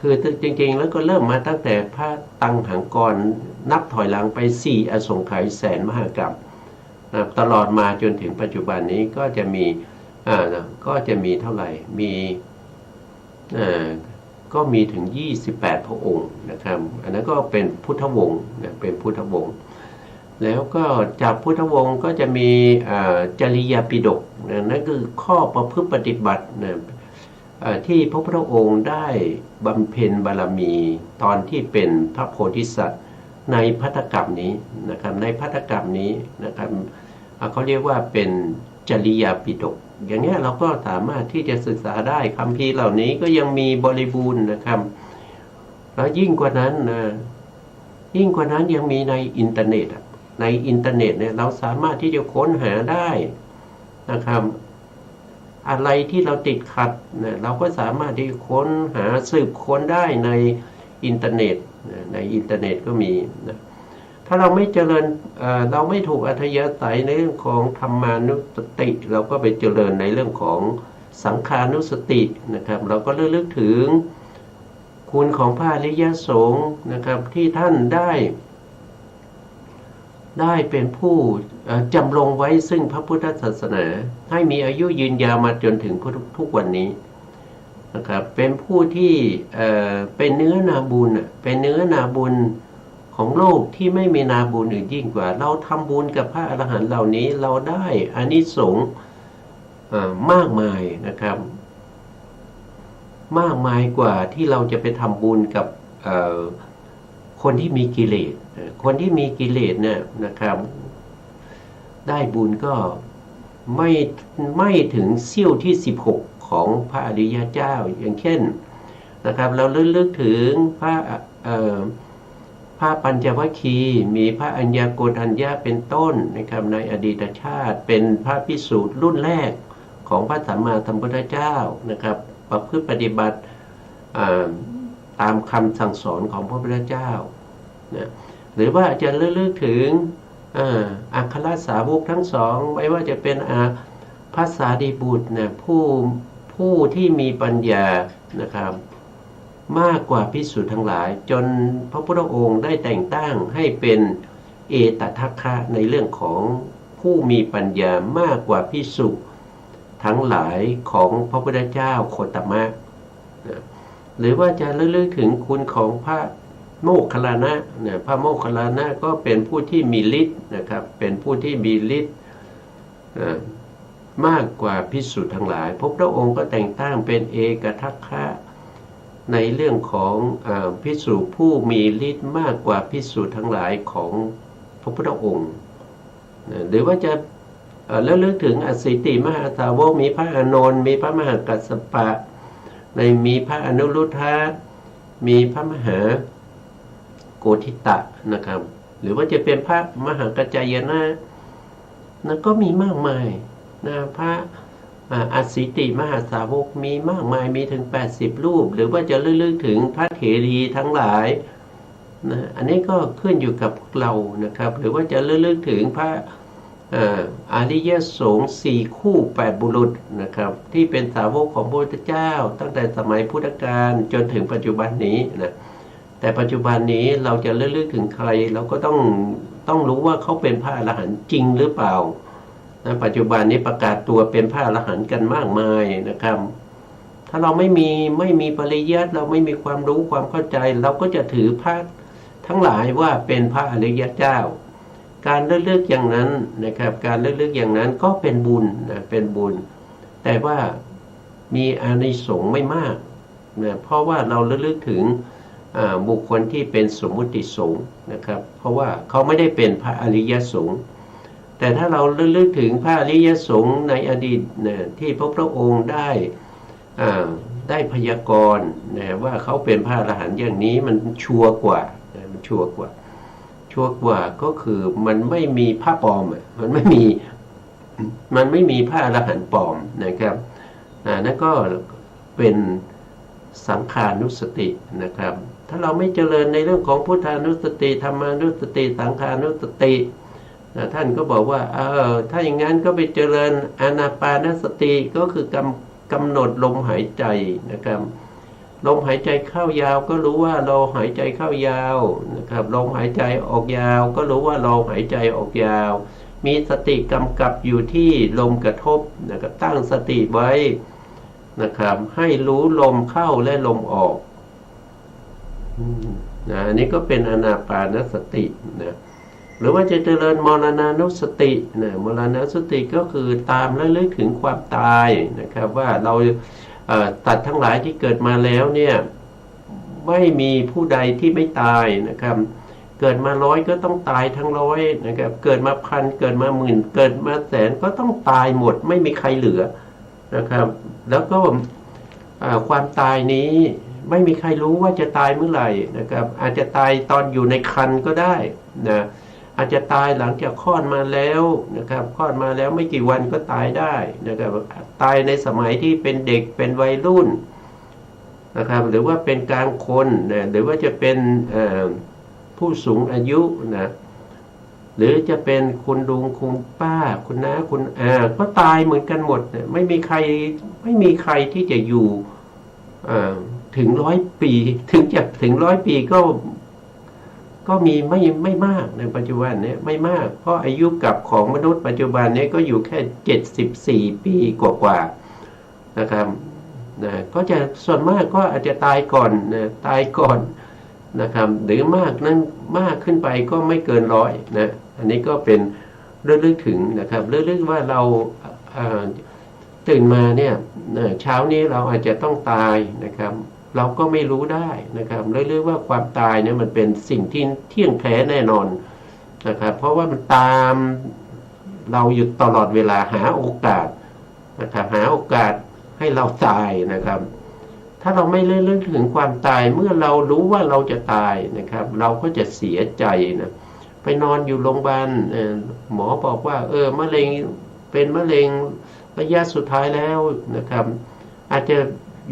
คือจริงๆแล้วก็เริ่มมาตั้งแต่พระตังหังกรนับถอยหลังไป4อสงไขยแสนมหากรัปตลอดมาจนถึงปัจจุบันนี้ก็จะมีเท่าไหร่ก็มีถึง28พระองค์นะครับอันนั้นก็เป็นพุทธวงศ์นะเป็นพุทธวงศ์แล้วก็จากพุทธวงศ์ก็จะมีจริยปิฎกนั่นคือข้อประพฤติปฏิบัตินะที่พระพุทธองค์ได้บำเพ็ญบารมีตอนที่เป็นพระโพธิสัตว์ในภัตตกรรมนี้นะครับในภัตตกรรมนี้นะครับเขาเรียกว่าเป็นจริยปิฎกอย่างนี้เราก็สามารถที่จะศึกษาได้คัมภีร์เหล่านี้ก็ยังมีบริบูรณ์นะครับแล้วยิ่งกว่านั้นยังมีในอินเทอร์เน็ตเนี่ยเราสามารถที่จะค้นหาได้นะครับอะไรที่เราติดขัดเนี่ยเราก็สามารถที่จะค้นหาสืบค้นได้ในอินเทอร์เน็ตก็มีนะถ้าเราไม่เจริญเราไม่ถูกอัธยาศัยในเรื่องของธรรมานุสติเราก็ไปเจริญในเรื่องของสังขานุสตินะครับเราก็ระลึกถึงคุณของพระอริยสงฆ์นะครับที่ท่านได้เป็นผู้จำลองไว้ซึ่งพระพุทธศาสนาให้มีอายุยืนยาวมาจนถึงทุกวันนี้นะครับเป็นผู้ที่เป็นเนื้อนาบุญของโลกที่ไม่มีนาบุญอื่นยิ่งกว่าเราทำบุญกับพระอรหันต์เหล่านี้เราได้อานิสงส์มากมายนะครับมากมายกว่าที่เราจะไปทำบุญกับคนที่มีกิเลสเนี่ยนะครับได้บุญก็ไม่ถึงเสี้ยวที่16ของพระอริยเจ้าอย่างเช่นนะครับเราลึกถึงพระปัญจวัคคีย์มีพระอัญญาโกณทัญญาเป็นต้นนะครับในอดีตชาติเป็นพระภิกษุรุ่นแรกของพระสัมมาสัมพุทธเจ้านะครับประพฤติปฏิบัติตามคำสั่งสอนของพระพุทธเจ้านะหรือว่าจะลึกถึง อัครสาวกทั้งสองไม่ว่าจะเป็นพระสารีบุตรนะผู้ที่มีปัญญานะครับมากกว่าภิกษุทั้งหลายจนพระพุทธองค์ได้แต่งตั้งให้เป็นเอตทัคคะในเรื่องของผู้มีปัญญามากกว่าภิกษุทั้งหลายของพระพุทธเจ้าโคตมะนะหรือว่าจะระลึกถึงคุณของพระโมคคัลลานะเนี่ยพระโมคคัลลานะก็เป็นผู้ที่มีฤทธิ์นะครับเป็นผู้ที่มีฤทธิ์มากกว่าภิกษุทั้งหลายพระพุทธองค์ก็แต่งตั้งเป็นเอกทัคคะในเรื่องของภิกษุผู้มีฤทธิ์มากกว่าภิกษุทั้งหลายของพระพุทธองค์หรือว่าจะแล้วลึกถึงอสิติมหาสาวกมีพระอานนท์มีพระมหากัสสปะมีพระอนุรุทธะมีพระมหาโกธิตะนะครับหรือว่าจะเป็นพระมหากัจจายนะนั่นก็มีมากมายนะพระอสิติมหาสาวกมีมากมายมีถึง80รูปหรือว่าจะลึกถึงพระเถรีทั้งหลายนะอันนี้ก็ขึ้นอยู่กับเรานะครับหรือว่าจะลึกถึงพระอริยสงฆ์4คู่8บุรุษนะครับที่เป็นสาวกของพระพุทธเจ้าตั้งแต่สมัยพุทธกาลจนถึงปัจจุบันนี้นะแต่ปัจจุบันนี้เราจะลึกถึงใครเราก็ต้องรู้ว่าเขาเป็นพระอรหันต์จริงหรือเปล่านะปัจจุบันนี้ประกาศตัวเป็นพระอรหันต์กันมากมายนะครับถ้าเราไม่มีปริยัติเราไม่มีความรู้ความเข้าใจเราก็จะถือพระทั้งหลายว่าเป็นพระอริยเจ้าการเลือกอย่างนั้นนะครับการเลือกอย่างนั้นก็เป็นบุญนะเป็นบุญแต่ว่ามีอานิสงส์ไม่มากนะเพราะว่าเราเลือกถึงบุคคลที่เป็นสมมุติสงฆ์นะครับเพราะว่าเขาไม่ได้เป็นพระอริยสงฆ์แต่ถ้าเราเลือกถึงพระอริยสงฆ์ในอดีตนะที่พระพุทธองค์ได้พยากรณ์นะว่าเขาเป็นพระอรหันต์อย่างนี้มันชัวร์กว่ามันชัวร์กว่าก็คือมันไม่มีพระปลอมมันไม่มีพระอรหันต์ปลอมนะครับนั่นก็เป็นสังขานุสตินะครับถ้าเราไม่เจริญในเรื่องของพุทธานุสติธรรมานุสติสังขานุสติท่านก็บอกว่าถ้าอย่างนั้นก็ไปเจริญอานาปานสติก็คือกำหนดลมหายใจนะครับลมหายใจเข้ายาวก็รู้ว่าเราหายใจเข้ายาวนะครับลมหายใจออกยาวก็รู้ว่าเราหายใจออกยาวมีสติกำกับอยู่ที่ลมกระทบนะครับตั้งสติไว้นะครับให้รู้ลมเข้าและลมออกอันนี้ก็เป็นอานาปานสตินะหรือว่าจะเจริญมรณานุสตินะมรณานุสติก็คือตามและลึกถึงความตายนะครับว่าเราตัดทั้งหลายที่เกิดมาแล้วเนี่ยไม่มีผู้ใดที่ไม่ตายนะครับเกิดมา100ก็ต้องตายทั้ง100นะครับเกิดมาพันเกิดมาหมื่นเกิดมาแสนก็ต้องตายหมดไม่มีใครเหลือนะครับแล้วก็ความตายนี้ไม่มีใครรู้ว่าจะตายเมื่อไหร่นะครับอาจจะตายตอนอยู่ในครรภ์ก็ได้นะอาจจะตายหลังจากคลอดมาแล้วนะครับคลอดมาแล้วไม่กี่วันก็ตายได้นะครับตายในสมัยที่เป็นเด็กเป็นวัยรุ่นนะครับหรือว่าเป็นกลางคนนะหรือว่าจะเป็นผู้สูงอายุนะหรือจะเป็นคุณลุงคุณป้าคุณน้าคุณอาก็ตายเหมือนกันหมดนะไม่มีใครที่จะอยู่ถึง100 ปีถึง100 ปีก็มีไม่มากในปัจจุบันนี้ไม่มากเพราะอายุกับของมนุษย์ปัจจุบันนี้ก็อยู่แค่74 ปีกว่านะครับนะก็จะส่วนมากก็อาจจะตายก่อนนะตายก่อนนะครับหรือมากนั้นมากขึ้นไปก็ไม่เกิน100นะอันนี้ก็เป็นเรื่องลึกถึงนะครับเรื่องลึกว่าเราตื่นมาเนี่ยเช้านี้เราอาจจะต้องตายนะครับเราก็ไม่รู้ได้นะครับเรื่องว่าความตายเนี่ยมันเป็นสิ่งที่เที่ยงแท้แน่นอนนะครับเพราะว่ามันตามเราอยู่ตลอดเวลาหาโอกาสนะครับหาโอกาสให้เราตายนะครับถ้าเราไม่เรื่องถึงความตายเมื่อเรารู้ว่าเราจะตายนะครับเราก็จะเสียใจนะไปนอนอยู่โรงพยาบาลหมอบอกว่ามะเร็งเป็นมะเร็งระยะสุดท้ายแล้วนะครับอาจจะ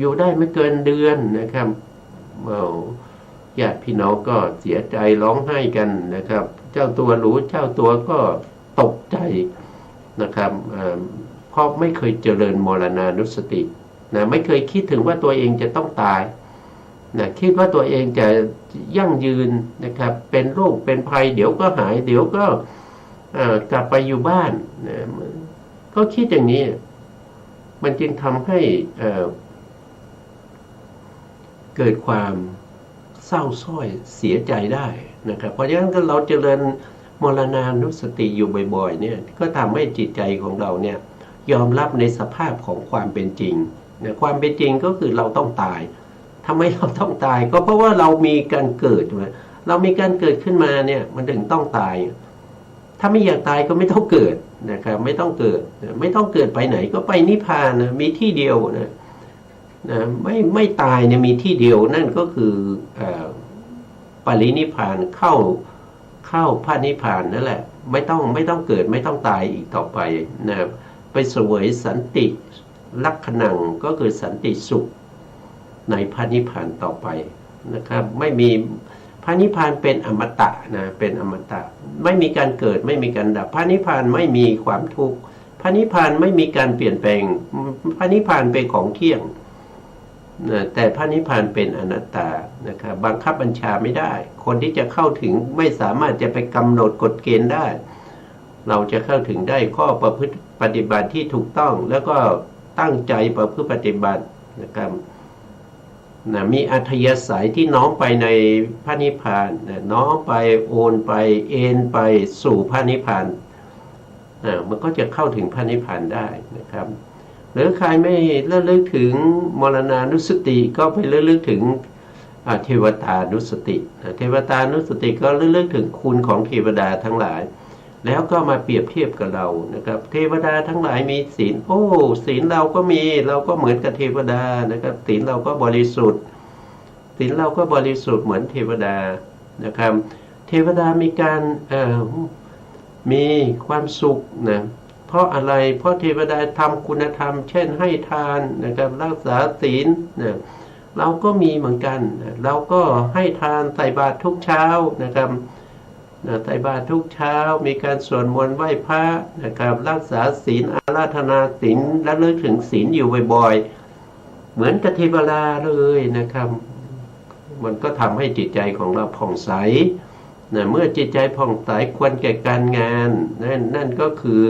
อยู่ได้ไม่เกินเดือนนะครับ ญาติพี่น้องก็เสียใจร้องไห้กันนะครับ เจ้าตัวรู้เจ้าตัวก็ตกใจนะครับเพราะไม่เคยเจริญมรณานุสตินะไม่เคยคิดถึงว่าตัวเองจะต้องตายนะคิดว่าตัวเองจะยั่งยืนนะครับเป็นโรคเป็นภัยเดี๋ยวก็หายเดี๋ยวก็กลับไปอยู่บ้านนะก็คิดอย่างนี้มันจึงทำให้เกิดความเศร้าส้อยเสียใจได้นะครับเพราะฉะนั้นก็เราเจริญมรณานุสติอยู่บ่อยๆเนี่ยก็ทำให้จิตใจของเราเนี่ยยอมรับในสภาพของความเป็นจริงนะความเป็นจริงก็คือเราต้องตายทำไมเราต้องตายก็เพราะว่าเรามีการเกิดมาเรามีการเกิดขึ้นมาเนี่ยมันถึงต้องตายถ้าไม่อยากตายก็ไม่ต้องเกิดนะครับไม่ต้องเกิดไม่ต้องเกิดไปไหนก็ไปนิพพานนะมีที่เดียวนะไม่ตายเนี่ยมีที่เดียวนั่นก็คือปรินิพพานเข้าพระนิพพานนั่นแหละไม่ต้องเกิดไม่ต้องตายอีกต่อไปนะไปเสวยสันติลักขณังก็คือสันติสุขในพระนิพพานต่อไปนะครับไม่มีพระนิพพานเป็นอมตะนะเป็นอมตะไม่มีการเกิดไม่มีการดับพระนิพพานไม่มีความทุกข์พระนิพพานไม่มีการเปลี่ยนแปลงพระนิพพานเป็นของเที่ยงแต่พระนิพพานเป็นอนัตตานะครับบังคับบัญชาไม่ได้คนที่จะเข้าถึงไม่สามารถจะไปกำหนดกฎเกณฑ์ได้เราจะเข้าถึงได้ข้อประพฤติปฏิบัติที่ถูกต้องแล้วก็ตั้งใจประพฤติปฏิบัตินะครับมีอัธยาศัยที่น้อมไปในพระนิพพานน้อมไปโอนไปเอ็นไปสู่พระนิพพานมันก็จะเข้าถึงพระนิพพานได้นะครับหรือใครไม่ระลึกถึงมรณานุสติก็ไประลึกถึงเทวตานุสติเทวตานุสติก็ระลึกถึงคุณของเทวดาทั้งหลายแล้วก็มาเปรียบเทียบกับเรานะครับเทวดาทั้งหลายมีศีลศีลเราก็มีเราก็เหมือนกับเทวดานะครับศีลเราก็บริสุทธิ์ศีลเราก็บริสุทธิ์เหมือนเทวดานะครับเทวดามีการมีความสุขนะเพราะอะไรเพราะเทวดาทำคุณธรรมเช่นให้ทานนะครับรักษาศีลนะเราก็มีเหมือนกันเราก็ให้ทานใส่บาตรทุกเช้านะครับใส่บาตรทุกเช้ามีการสวดมนต์ไหว้พระนะครับรักษาศีลอาราธนาศีลและเลิกถึงศีลอยู่บ่อยๆเหมือนกับเทวดาเลยนะครับมันก็ทำให้จิตใจของเราผ่องใสนะเมื่อจิตใจผ่องใสควรแก่การงานนั่นก็คือ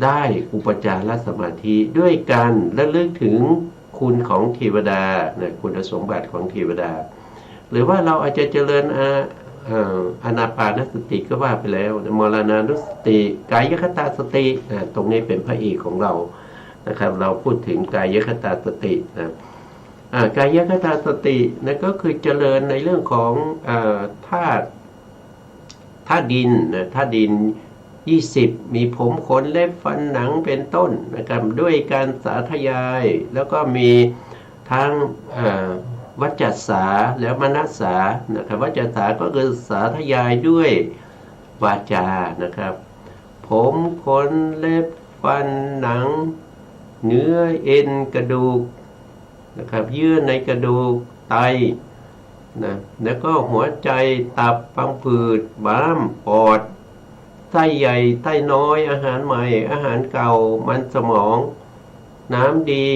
ได้อุปจารสมาธิด้วยการระลึกถึงคุณของเทวดานะคุณสมบัติของเทวดาหรือว่าเราอาจจะเจริญอานาปานสติก็ว่าไปแล้วมรณานุสติกายคตาสติตรงนี้เป็นพระเอกของเรานะครับเราพูดถึงกายคตาสตินะกายคตาสตินั่นก็คือเจริญในเรื่องของธาตุดินนะธาตุดิน20มีผมขนเล็บฟันหนังเป็นต้นนะครับด้วยการสาธยายแล้วก็มีทั้งวัจจสาแล้วมนัสสานะครับวัจจสาก็คือสาธยายด้วยวาจานะครับผมขนเล็บฟันหนังเนื้อเอ็นกระดูกนะครับเยื่อในกระดูกไตนะแล้วก็หัวใจตับพังผืดม้ามปอดไส้ใหญ่ไส้น้อยอาหารใหม่อาหารเก่ามันสมองน้ำดี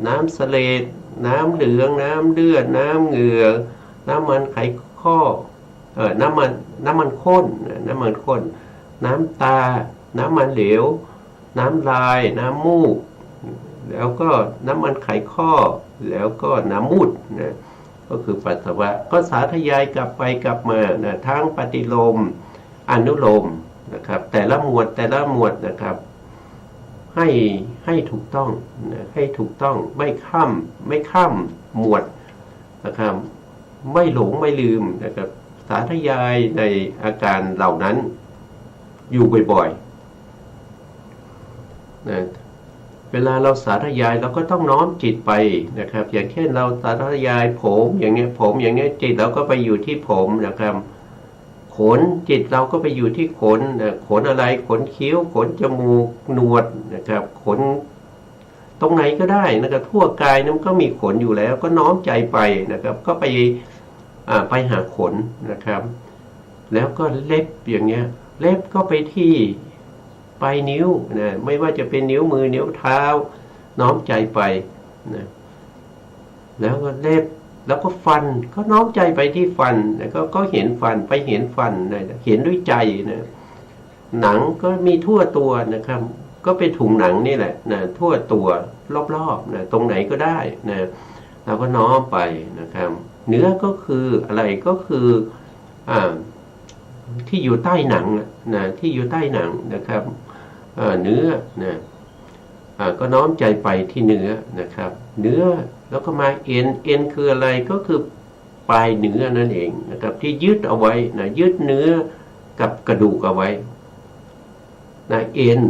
น้ำเสลดน้ำเหลืองน้ำเลือดน้ำเหงื่อน้ำมันไขข้อน้ำมันข้นน้ำมันข้นน้ำตาน้ำมันเหลวน้ำลายน้ำมูกแล้วก็น้ำมันไขข้อแล้วก็น้ำมูดนะก็คือปัสสาวะก็สาธยายกลับไปกลับมานะทั้งปฏิโลมอนุโลมนะครับแต่ละหมวดนะครับให้ถูกต้องนะให้ถูกต้องไม่ข้ามหมวดนะครับไม่หลงไม่ลืมนะครับสาธยายในอาการเหล่านั้นอยู่บ่อยๆนะเวลาเราสาธยายเราก็ต้องน้อมจิตไปนะครับอย่างเช่นเราสาธยายผมอย่างเงี้ยจิตเราก็ไปอยู่ที่ผมนะครับขนจิตเราก็ไปอยู่ที่ขนขนอะไรขนคิ้วขนจมูกหนวดนะครับขน ตรงไหนก็ได้นะครับทั่วกายนั้นก็มีขนอยู่แล้วก็น้อมใจไปนะครับก็ไปหาขนนะครับ แล้วก็เล็บอย่างเงี้ยเล็บก็ไปที่ปลายนิ้วนะไม่ว่าจะเป็นนิ้วมือนิ้วเท้าน้อมใจไปนะแล้วก็เล็บแล้วก็ฟันก็น้อมใจไปที่ฟันนะก็เห็นฟันไปเห็นฟันนะเห็นด้วยใจนะหนังก็มีทั่วตัวนะครับก็เป็นถุงหนังนี่แหละนะทั่วตัวรอบๆนะตรงไหนก็ได้นะเราก็น้อมไปนะครับเนื้อก็คืออะไรก็คือที่อยู่ใต้หนังนะที่อยู่ใต้หนังนะครับเนื้อนะก็น้อมใจไปที่เนื้อนะครับเนื้อแล้วก็มาเอ็นคืออะไรก็คือปลายเนื้อนั่นเองนะครับที่ยึดเอาไว้นะยึดเนื้อกับกระดูกเอาไว้นะเอ็น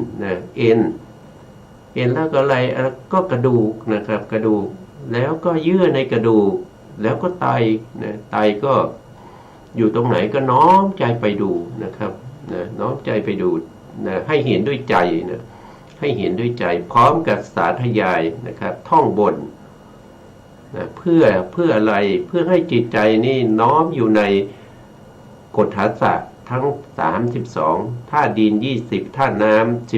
แล้วก็อะไรก็กระดูกนะครับกระดูกแล้วก็เยื่อในกระดูกแล้วก็ไตนะไตก็อยู่ตรงไหนก็น้อมใจไปดูนะครับนะน้อมใจไปดูนะให้เห็นด้วยใจนะให้เห็นด้วยใจพร้อมกับสาธยายนะครับท่องบนนะเพื่ออะไรเพื่อให้จิตใจนี่น้อมอยู่ในกฎฐาสะทั้ง32ธาตุดิน20ธาตุน้ำ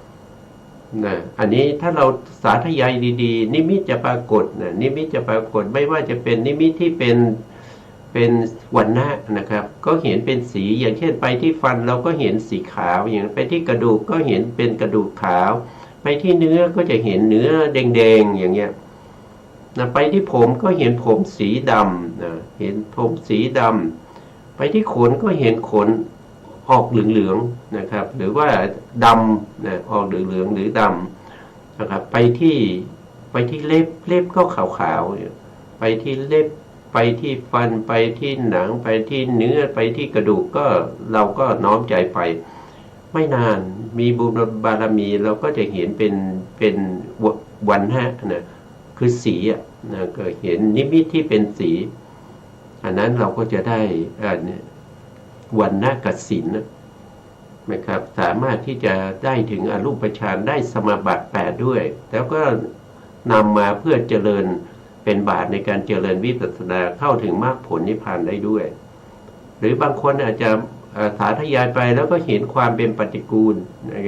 12นะอันนี้ถ้าเราสาธยายดีๆนิมิตจะปรากฏนะนิมิตจะปรากฏไม่ว่าจะเป็นนิมิตที่เป็นวรรณะนะครับก็เห็นเป็นสีอย่างเช่นไปที่ฟันเราก็เห็นสีขาวอย่างไปที่กระดูกก็เห็นเป็นกระดูกขาวไปที่เนื้อก็จะเห็นเนื้อแดงๆอย่างเงี้ยนะไปที่ผมก็เห็นผมสีดำนะเห็นผมสีดำไปที่ขนก็เห็นขนออกเหลืองๆนะครับหรือว่าดำนะออกเหลืองๆหรือดำนะครับไปที่เล็บก็ขาวๆไปที่เล็บไปที่ฟันไปที่หนังไปที่เนื้อไปที่กระดูกก็เราก็น้อมใจไปไม่นานมีบุญบารมีเราก็จะเห็นเป็นวันฮะนะคือสีนะก็เห็นนิมิตที่เป็นสีอันนั้นเราก็จะได้วันนะกสิณนะครับสามารถที่จะได้ถึงอรูปฌานได้สมาบัติ8ด้วยแล้วก็นำมาเพื่อเจริญเป็นบาตรในการเจริญวิปัสสนาเข้าถึงมรรคผลนิพพานได้ด้วยหรือบางคนอาจจะสาธยายไปแล้วก็เห็นความเป็นปฏิกูล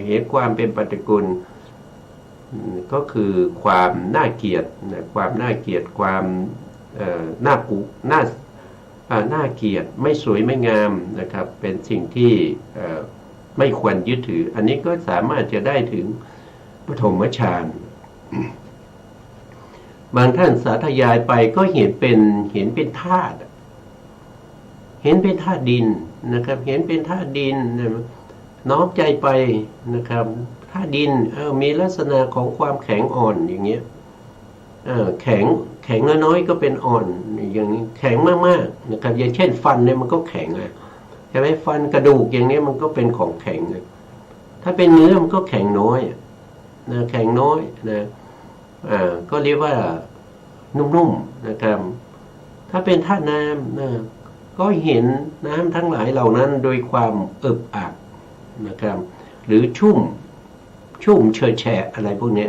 เห็นความเป็นปฏิกูลก็คือความน่าเกลียดความน่าเกลียดความน่าเกลียดไม่สวยไม่งามนะครับเป็นสิ่งที่ไม่ควรยึดถืออันนี้ก็สามารถจะได้ถึงปฐมฌานบางท่านสาธยายไปก็เห็นเป็นธาตุเห็นเป็นธาตุดินนะครับเห็นเป็นธาตุดินน้อมใจไปนะครับธาตุดินมีลักษณะของความแข็งอ่อนอย่างเงี้ยแข็งน้อยๆก็เป็นอ่อนอย่างนี้แข็งมากๆนะครับอย่างเช่นฟันเนี่ยมันก็แข็งใช่ไหมฟันกระดูกอย่างนี้มันก็เป็นของแข็งถ้าเป็นเนื้อมันก็แข็งน้อยนะแข็งน้อยนะก็เรียกว่านุ่มๆนะครับถ้าเป็นธาตุน้ำนะก็เห็นน้ำทั้งหลายเหล่านั้นโดยความอึบอับนะครับหรือชุ่มเฉยแฉะอะไรพวกนี้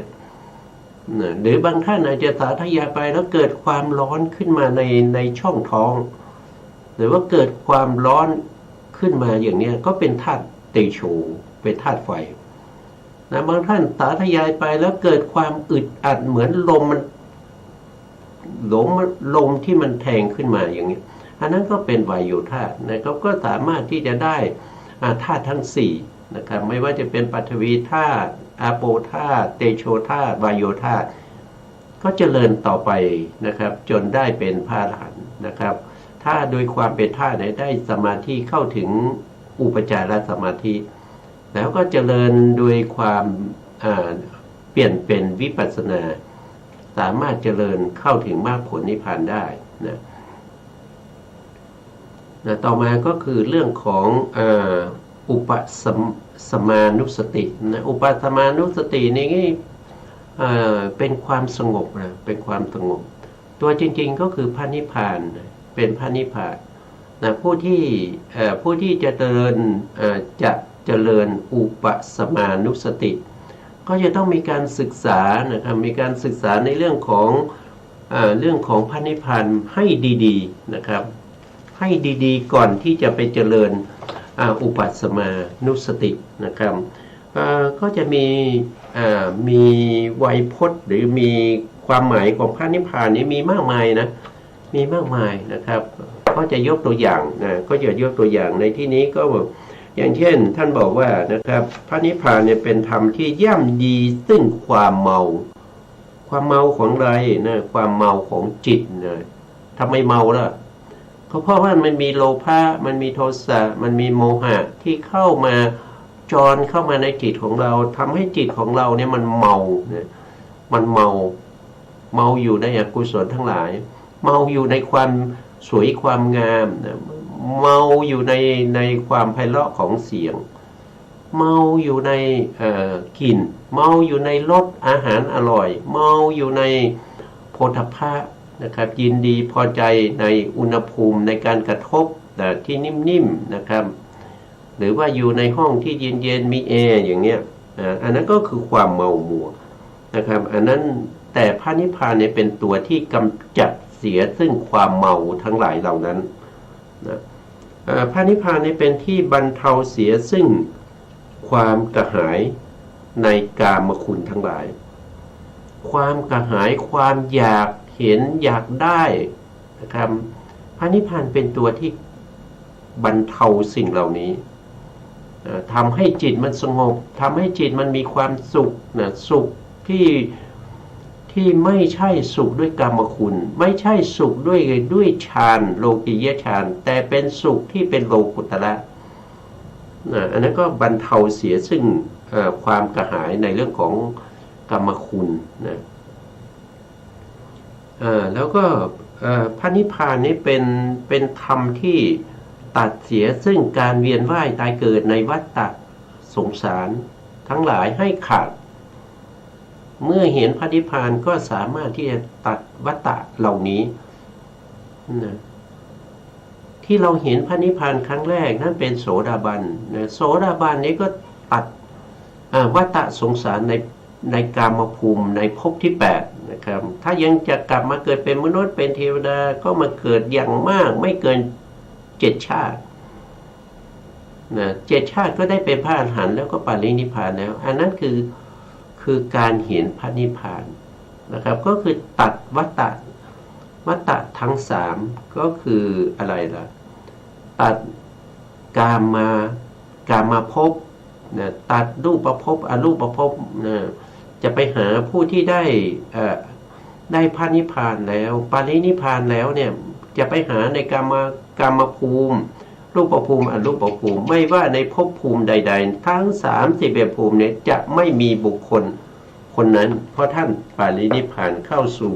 นะหรือบางท่านอาจจะสาธยายไปแล้วเกิดความร้อนขึ้นมาในช่องท้องหรือว่าเกิดความร้อนขึ้นมาอย่างนี้ก็เป็นธาตุเตโชเป็นธาตุไฟนะบางท่านสาธยายไปแล้วเกิดความอึดอัดเหมือนลมที่มันแทงขึ้นมาอย่างนี้อันนั้นก็เป็นวายโยธาตุนะครับก็สามารถที่จะได้ธาตุทั้ง4นะครับไม่ว่าจะเป็นปฐวีธาตุอาโปธาตุเตโชธาตุวายโยธาตุก็เจริญต่อไปนะครับจนได้เป็นพระอรหันต์นะครับถ้าโดยความเป็นธาตุได้สมาธิเข้าถึงอุปจารสมาธิแล้วก็เจริญโดยความเปลี่ยนเป็นวิปัสสนาสามารถเจริญเข้าถึงมรรคผลนิพพานได้นะต่อมาก็คือเรื่องของอุปสมานุสตินะอุปสมานุสตินี่เป็นความสงบนะเป็นความสงบตัวจริงๆก็คือพระนิพพานเป็นพระนิพพานนะผู้ที่จะเจริญอุปสมานุสติ ก็จะต้องมีการศึกษานะครับมีการศึกษาในเรื่องของพระนิพพานให้ดีๆนะครับให้ดีๆก่อนที่จะไปเจริญอุปัสสมานุสตินะครับก็จะมีไวยพจน์หรือมีความหมายของพระนิพพานนี้มีมากมายนะมีมากมายนะครับก็จะยกตัวอย่างก็จะยกตัวอย่างในที่นี้ก็อย่างเช่นท่านบอกว่านะครับพระนิพพานเนี่ยเป็นธรรมที่ย่ำยีซึ่งความเมาของอะไรนะความเมาของจิตนะทำไมเมาล่ะก็เพราะว่ามันมีโลภะมันมีโทสะมันมีโมหะที่เข้ามาจรเข้ามาในจิตของเราทำให้จิตของเราเนี่ยมันเมานะมันเมาอยู่ในอกุศลทั้งหลายเมาอยู่ในความสวยความงามนะเมาอยู่ในความไพเราะของเสียงเมาอยู่ในกลิ่นเมาอยู่ในรสอาหารอร่อยเมาอยู่ในโผฏฐัพพะนะครับยินดีพอใจในอุณหภูมิในการกระทบที่นิ่มๆนะครับหรือว่าอยู่ในห้องที่เย็นๆมีแอร์อย่างเงี้ยอันนั้นก็คือความเมามัวนะครับอันนั้นแต่พระนิพพานเนี่ยเป็นตัวที่กำจัดเสียซึ่งความเมาทั้งหลายเหล่านั้นนะพระนิพพานเนี่ยเป็นที่บรรเทาเสียซึ่งความกระหายในกามคุณทั้งหลายความกระหายความอยากเห็นอยากได้นะครับพระนิพพานเป็นตัวที่บรรเทาสิ่งเหล่านี้ทำให้จิตมันสงบทำให้จิตมันมีความสุขนะสุขที่ไม่ใช่สุขด้วยกามคุณไม่ใช่สุขด้วยฌานโลกียฌานแต่เป็นสุขที่เป็นโลกุตระอันนั้นก็บรรเทาเสียซึ่งความกระหายในเรื่องของกามคุณนะแล้วก็พระนิพพานนี้เป็นธรรมที่ตัดเสียซึ่งการเวียนว่ายตายเกิดในวัฏฏะสงสารทั้งหลายให้ขาดเมื่อเห็นพระนิพพานก็สามารถที่จะตัดวัฏฏะเหล่านี้นะที่เราเห็นพระนิพพานครั้งแรกนั่นเป็นโสดาบันนะโสดาบันนี้ก็ตัดวัฏฏะสงสารในกามภูมิในภพที่8นะครับถ้ายังจะกลับมาเกิดเป็นมนุษย์เป็นเทวดาก็มาเกิดอย่างมากไม่เกิน7 ชาตินะ7 ชาติก็ได้เป็นพระอรหันต์แล้วก็ปรินิพพานแล้วอันนั้นคือการเห็นพระนิพพานนะครับก็คือตัดวัฏฏะทั้ง3ก็คืออะไรล่ะตัดกามภพนะตัดรูปภพอรูปภพนะจะไปหาผู้ที่ได้พระนิพพานแล้วปรินิพพานแล้วเนี่ยจะไปหาในกามภูมิรูปภูมิอรูปภูมิไม่ว่าในภพภูมิใดๆทั้ง31ภูมิเนี่ยจะไม่มีบุคคลคนนั้นเพราะท่านปรินิพพานเข้าสู่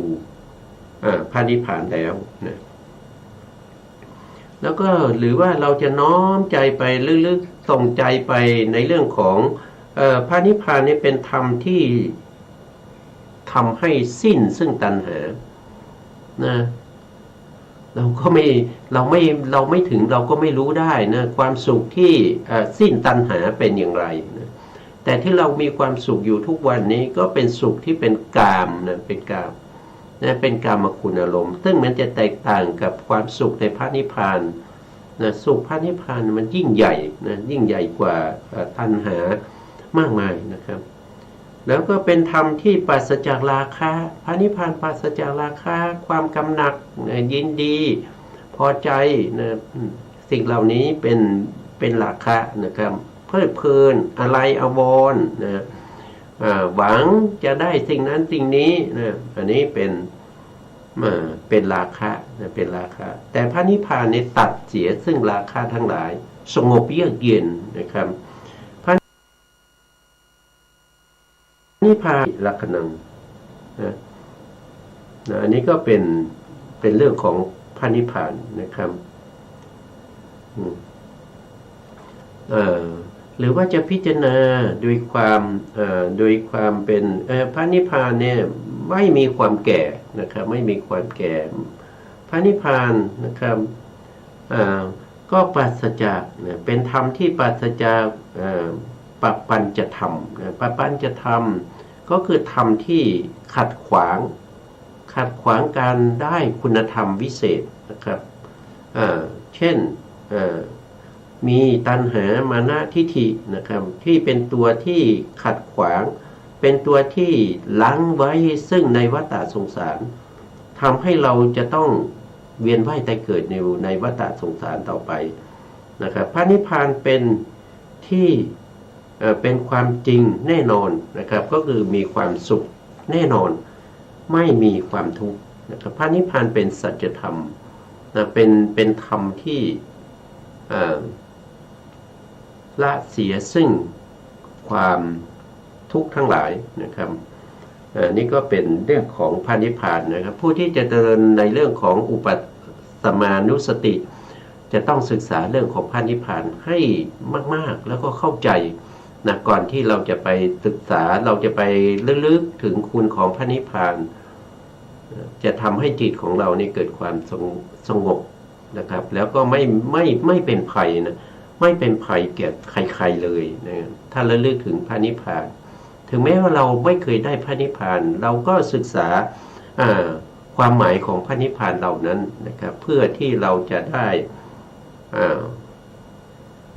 พระนิพพานแล้วนะแล้วก็หรือว่าเราจะน้อมใจไปลึกๆส่งใจไปในเรื่องของพระนิพพานนี่เป็นธรรมที่ทำให้สิ้นซึ่งตัณหานะเราไม่ถึงเราก็ไม่รู้ได้นะความสุขที่สิ้นตัณหาเป็นอย่างไรนะแต่ที่เรามีความสุขอยู่ทุกวันนี้ก็เป็นสุขที่เป็นกามนะเป็นกามนะเป็นกามคุณอารมณ์ซึ่งมันจะแตกต่างกับความสุขในพระนิพพานนะสุขพระนิพพานมันยิ่งใหญ่นะยิ่งใหญ่กว่าตัณหามากมายนะครับแล้วก็เป็นธรรมที่ปราศจากราคะพระนิพพานปราศจากราคะความกำหนัดยินดีพอใจนะสิ่งเหล่านี้เป็นราคะนะครับเพลิดเพลินอะไรอาวรณ์นะหวังจะได้สิ่งนั้นสิ่งนี้นะอันนี้เป็นราคะนะเป็นราคะแต่พระนิพพานนี้ตัดเสียซึ่งราคะทั้งหลายสงบเยือกเย็นนะครับนิพพานลักขณังนะอันนี้ก็เป็นเรื่องของพระนิพพานนะครับหรือว่าจะพิจารณาโดยความเป็นพระนิพพานเนี่ยไม่มีความแก่นะครับไม่มีความแก่พระนิพพานนะครับก็ปราศจากเป็นธรรมที่ปราศจาก ปปัญจธรรมนะปปัญจธรรมก็คือธรรมที่ขัดขวางการได้คุณธรรมวิเศษนะครับเช่นมีตัณหามานะทิฏฐินะครับที่เป็นตัวที่ขัดขวางเป็นตัวที่ล้างไว้ซึ่งในวัฏสงสารทำให้เราจะต้องเวียนว่ายตายเกิดในวัฏสงสารต่อไปนะครับพระนิพพานเป็นที่เป็นความจริงแน่นอนนะครับก็คือมีความสุขแน่นอนไม่มีความทุกข์นะครับพระนิพพานเป็นสัจธรรมนะเป็นธรรมที่ละเสียซึ่งความทุกข์ทั้งหลายนะครับนี่ก็เป็นเรื่องของพระนิพพานนะครับผู้ที่จะเดินในเรื่องของอุปสมานุสติจะต้องศึกษาเรื่องของพระนิพพานให้มากๆแล้วก็เข้าใจนะก่อนที่เราจะไปศึกษาเราจะไปลึกๆถึงคุณของพระนิพพานจะทำให้จิตของเรานี่เกิดความสงบนะครับแล้วก็ไม่เป็นภัยนะไม่เป็นภัยแก่ใครๆเลยนะถ้าระลึกถึงพระนิพพานถึงแม้ว่าเราไม่เคยได้พระนิพพานเราก็ศึกษาความหมายของพระนิพพานเหล่านั้นนะครับเพื่อที่เราจะได้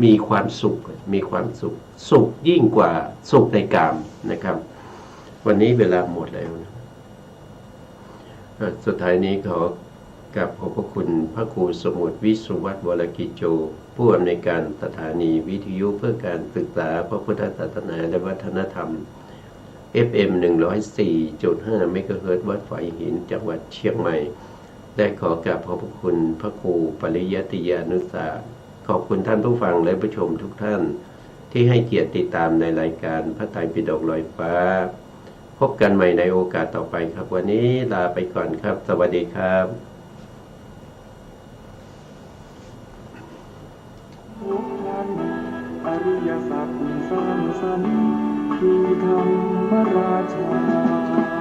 มีความสุขสุขยิ่งกว่าสุขในกามนะครับวันนี้เวลาหมดแล้วนะสุดท้ายนี้ขอกราบขอบพระคุณพระครูสมุทรวิสุวัฒน์วรกิจโจผู้อำนวยการสถานีวิทยุเพื่อการศึกษาพระพุทธศาสนาและวัฒนธรรม FM 104.5 เมกะเฮิรตซ์วัดฝายหินจังหวัดเชียงใหม่ได้ขอกราบขอบพระคุณพระครูปริยัติยานุสาสตร์ขอบคุณท่านผู้ฟังและผู้ชมทุกท่านที่ให้เกียรติติดตามในรายการพระไตรปิฎกลอยฟ้าพบกันใหม่ในโอกาสต่อไปครับวันนี้ลาไปก่อนครับสวัสดีครับ
ทุกท่านอริยสัจสร้างสรรค์คือธรรมราชา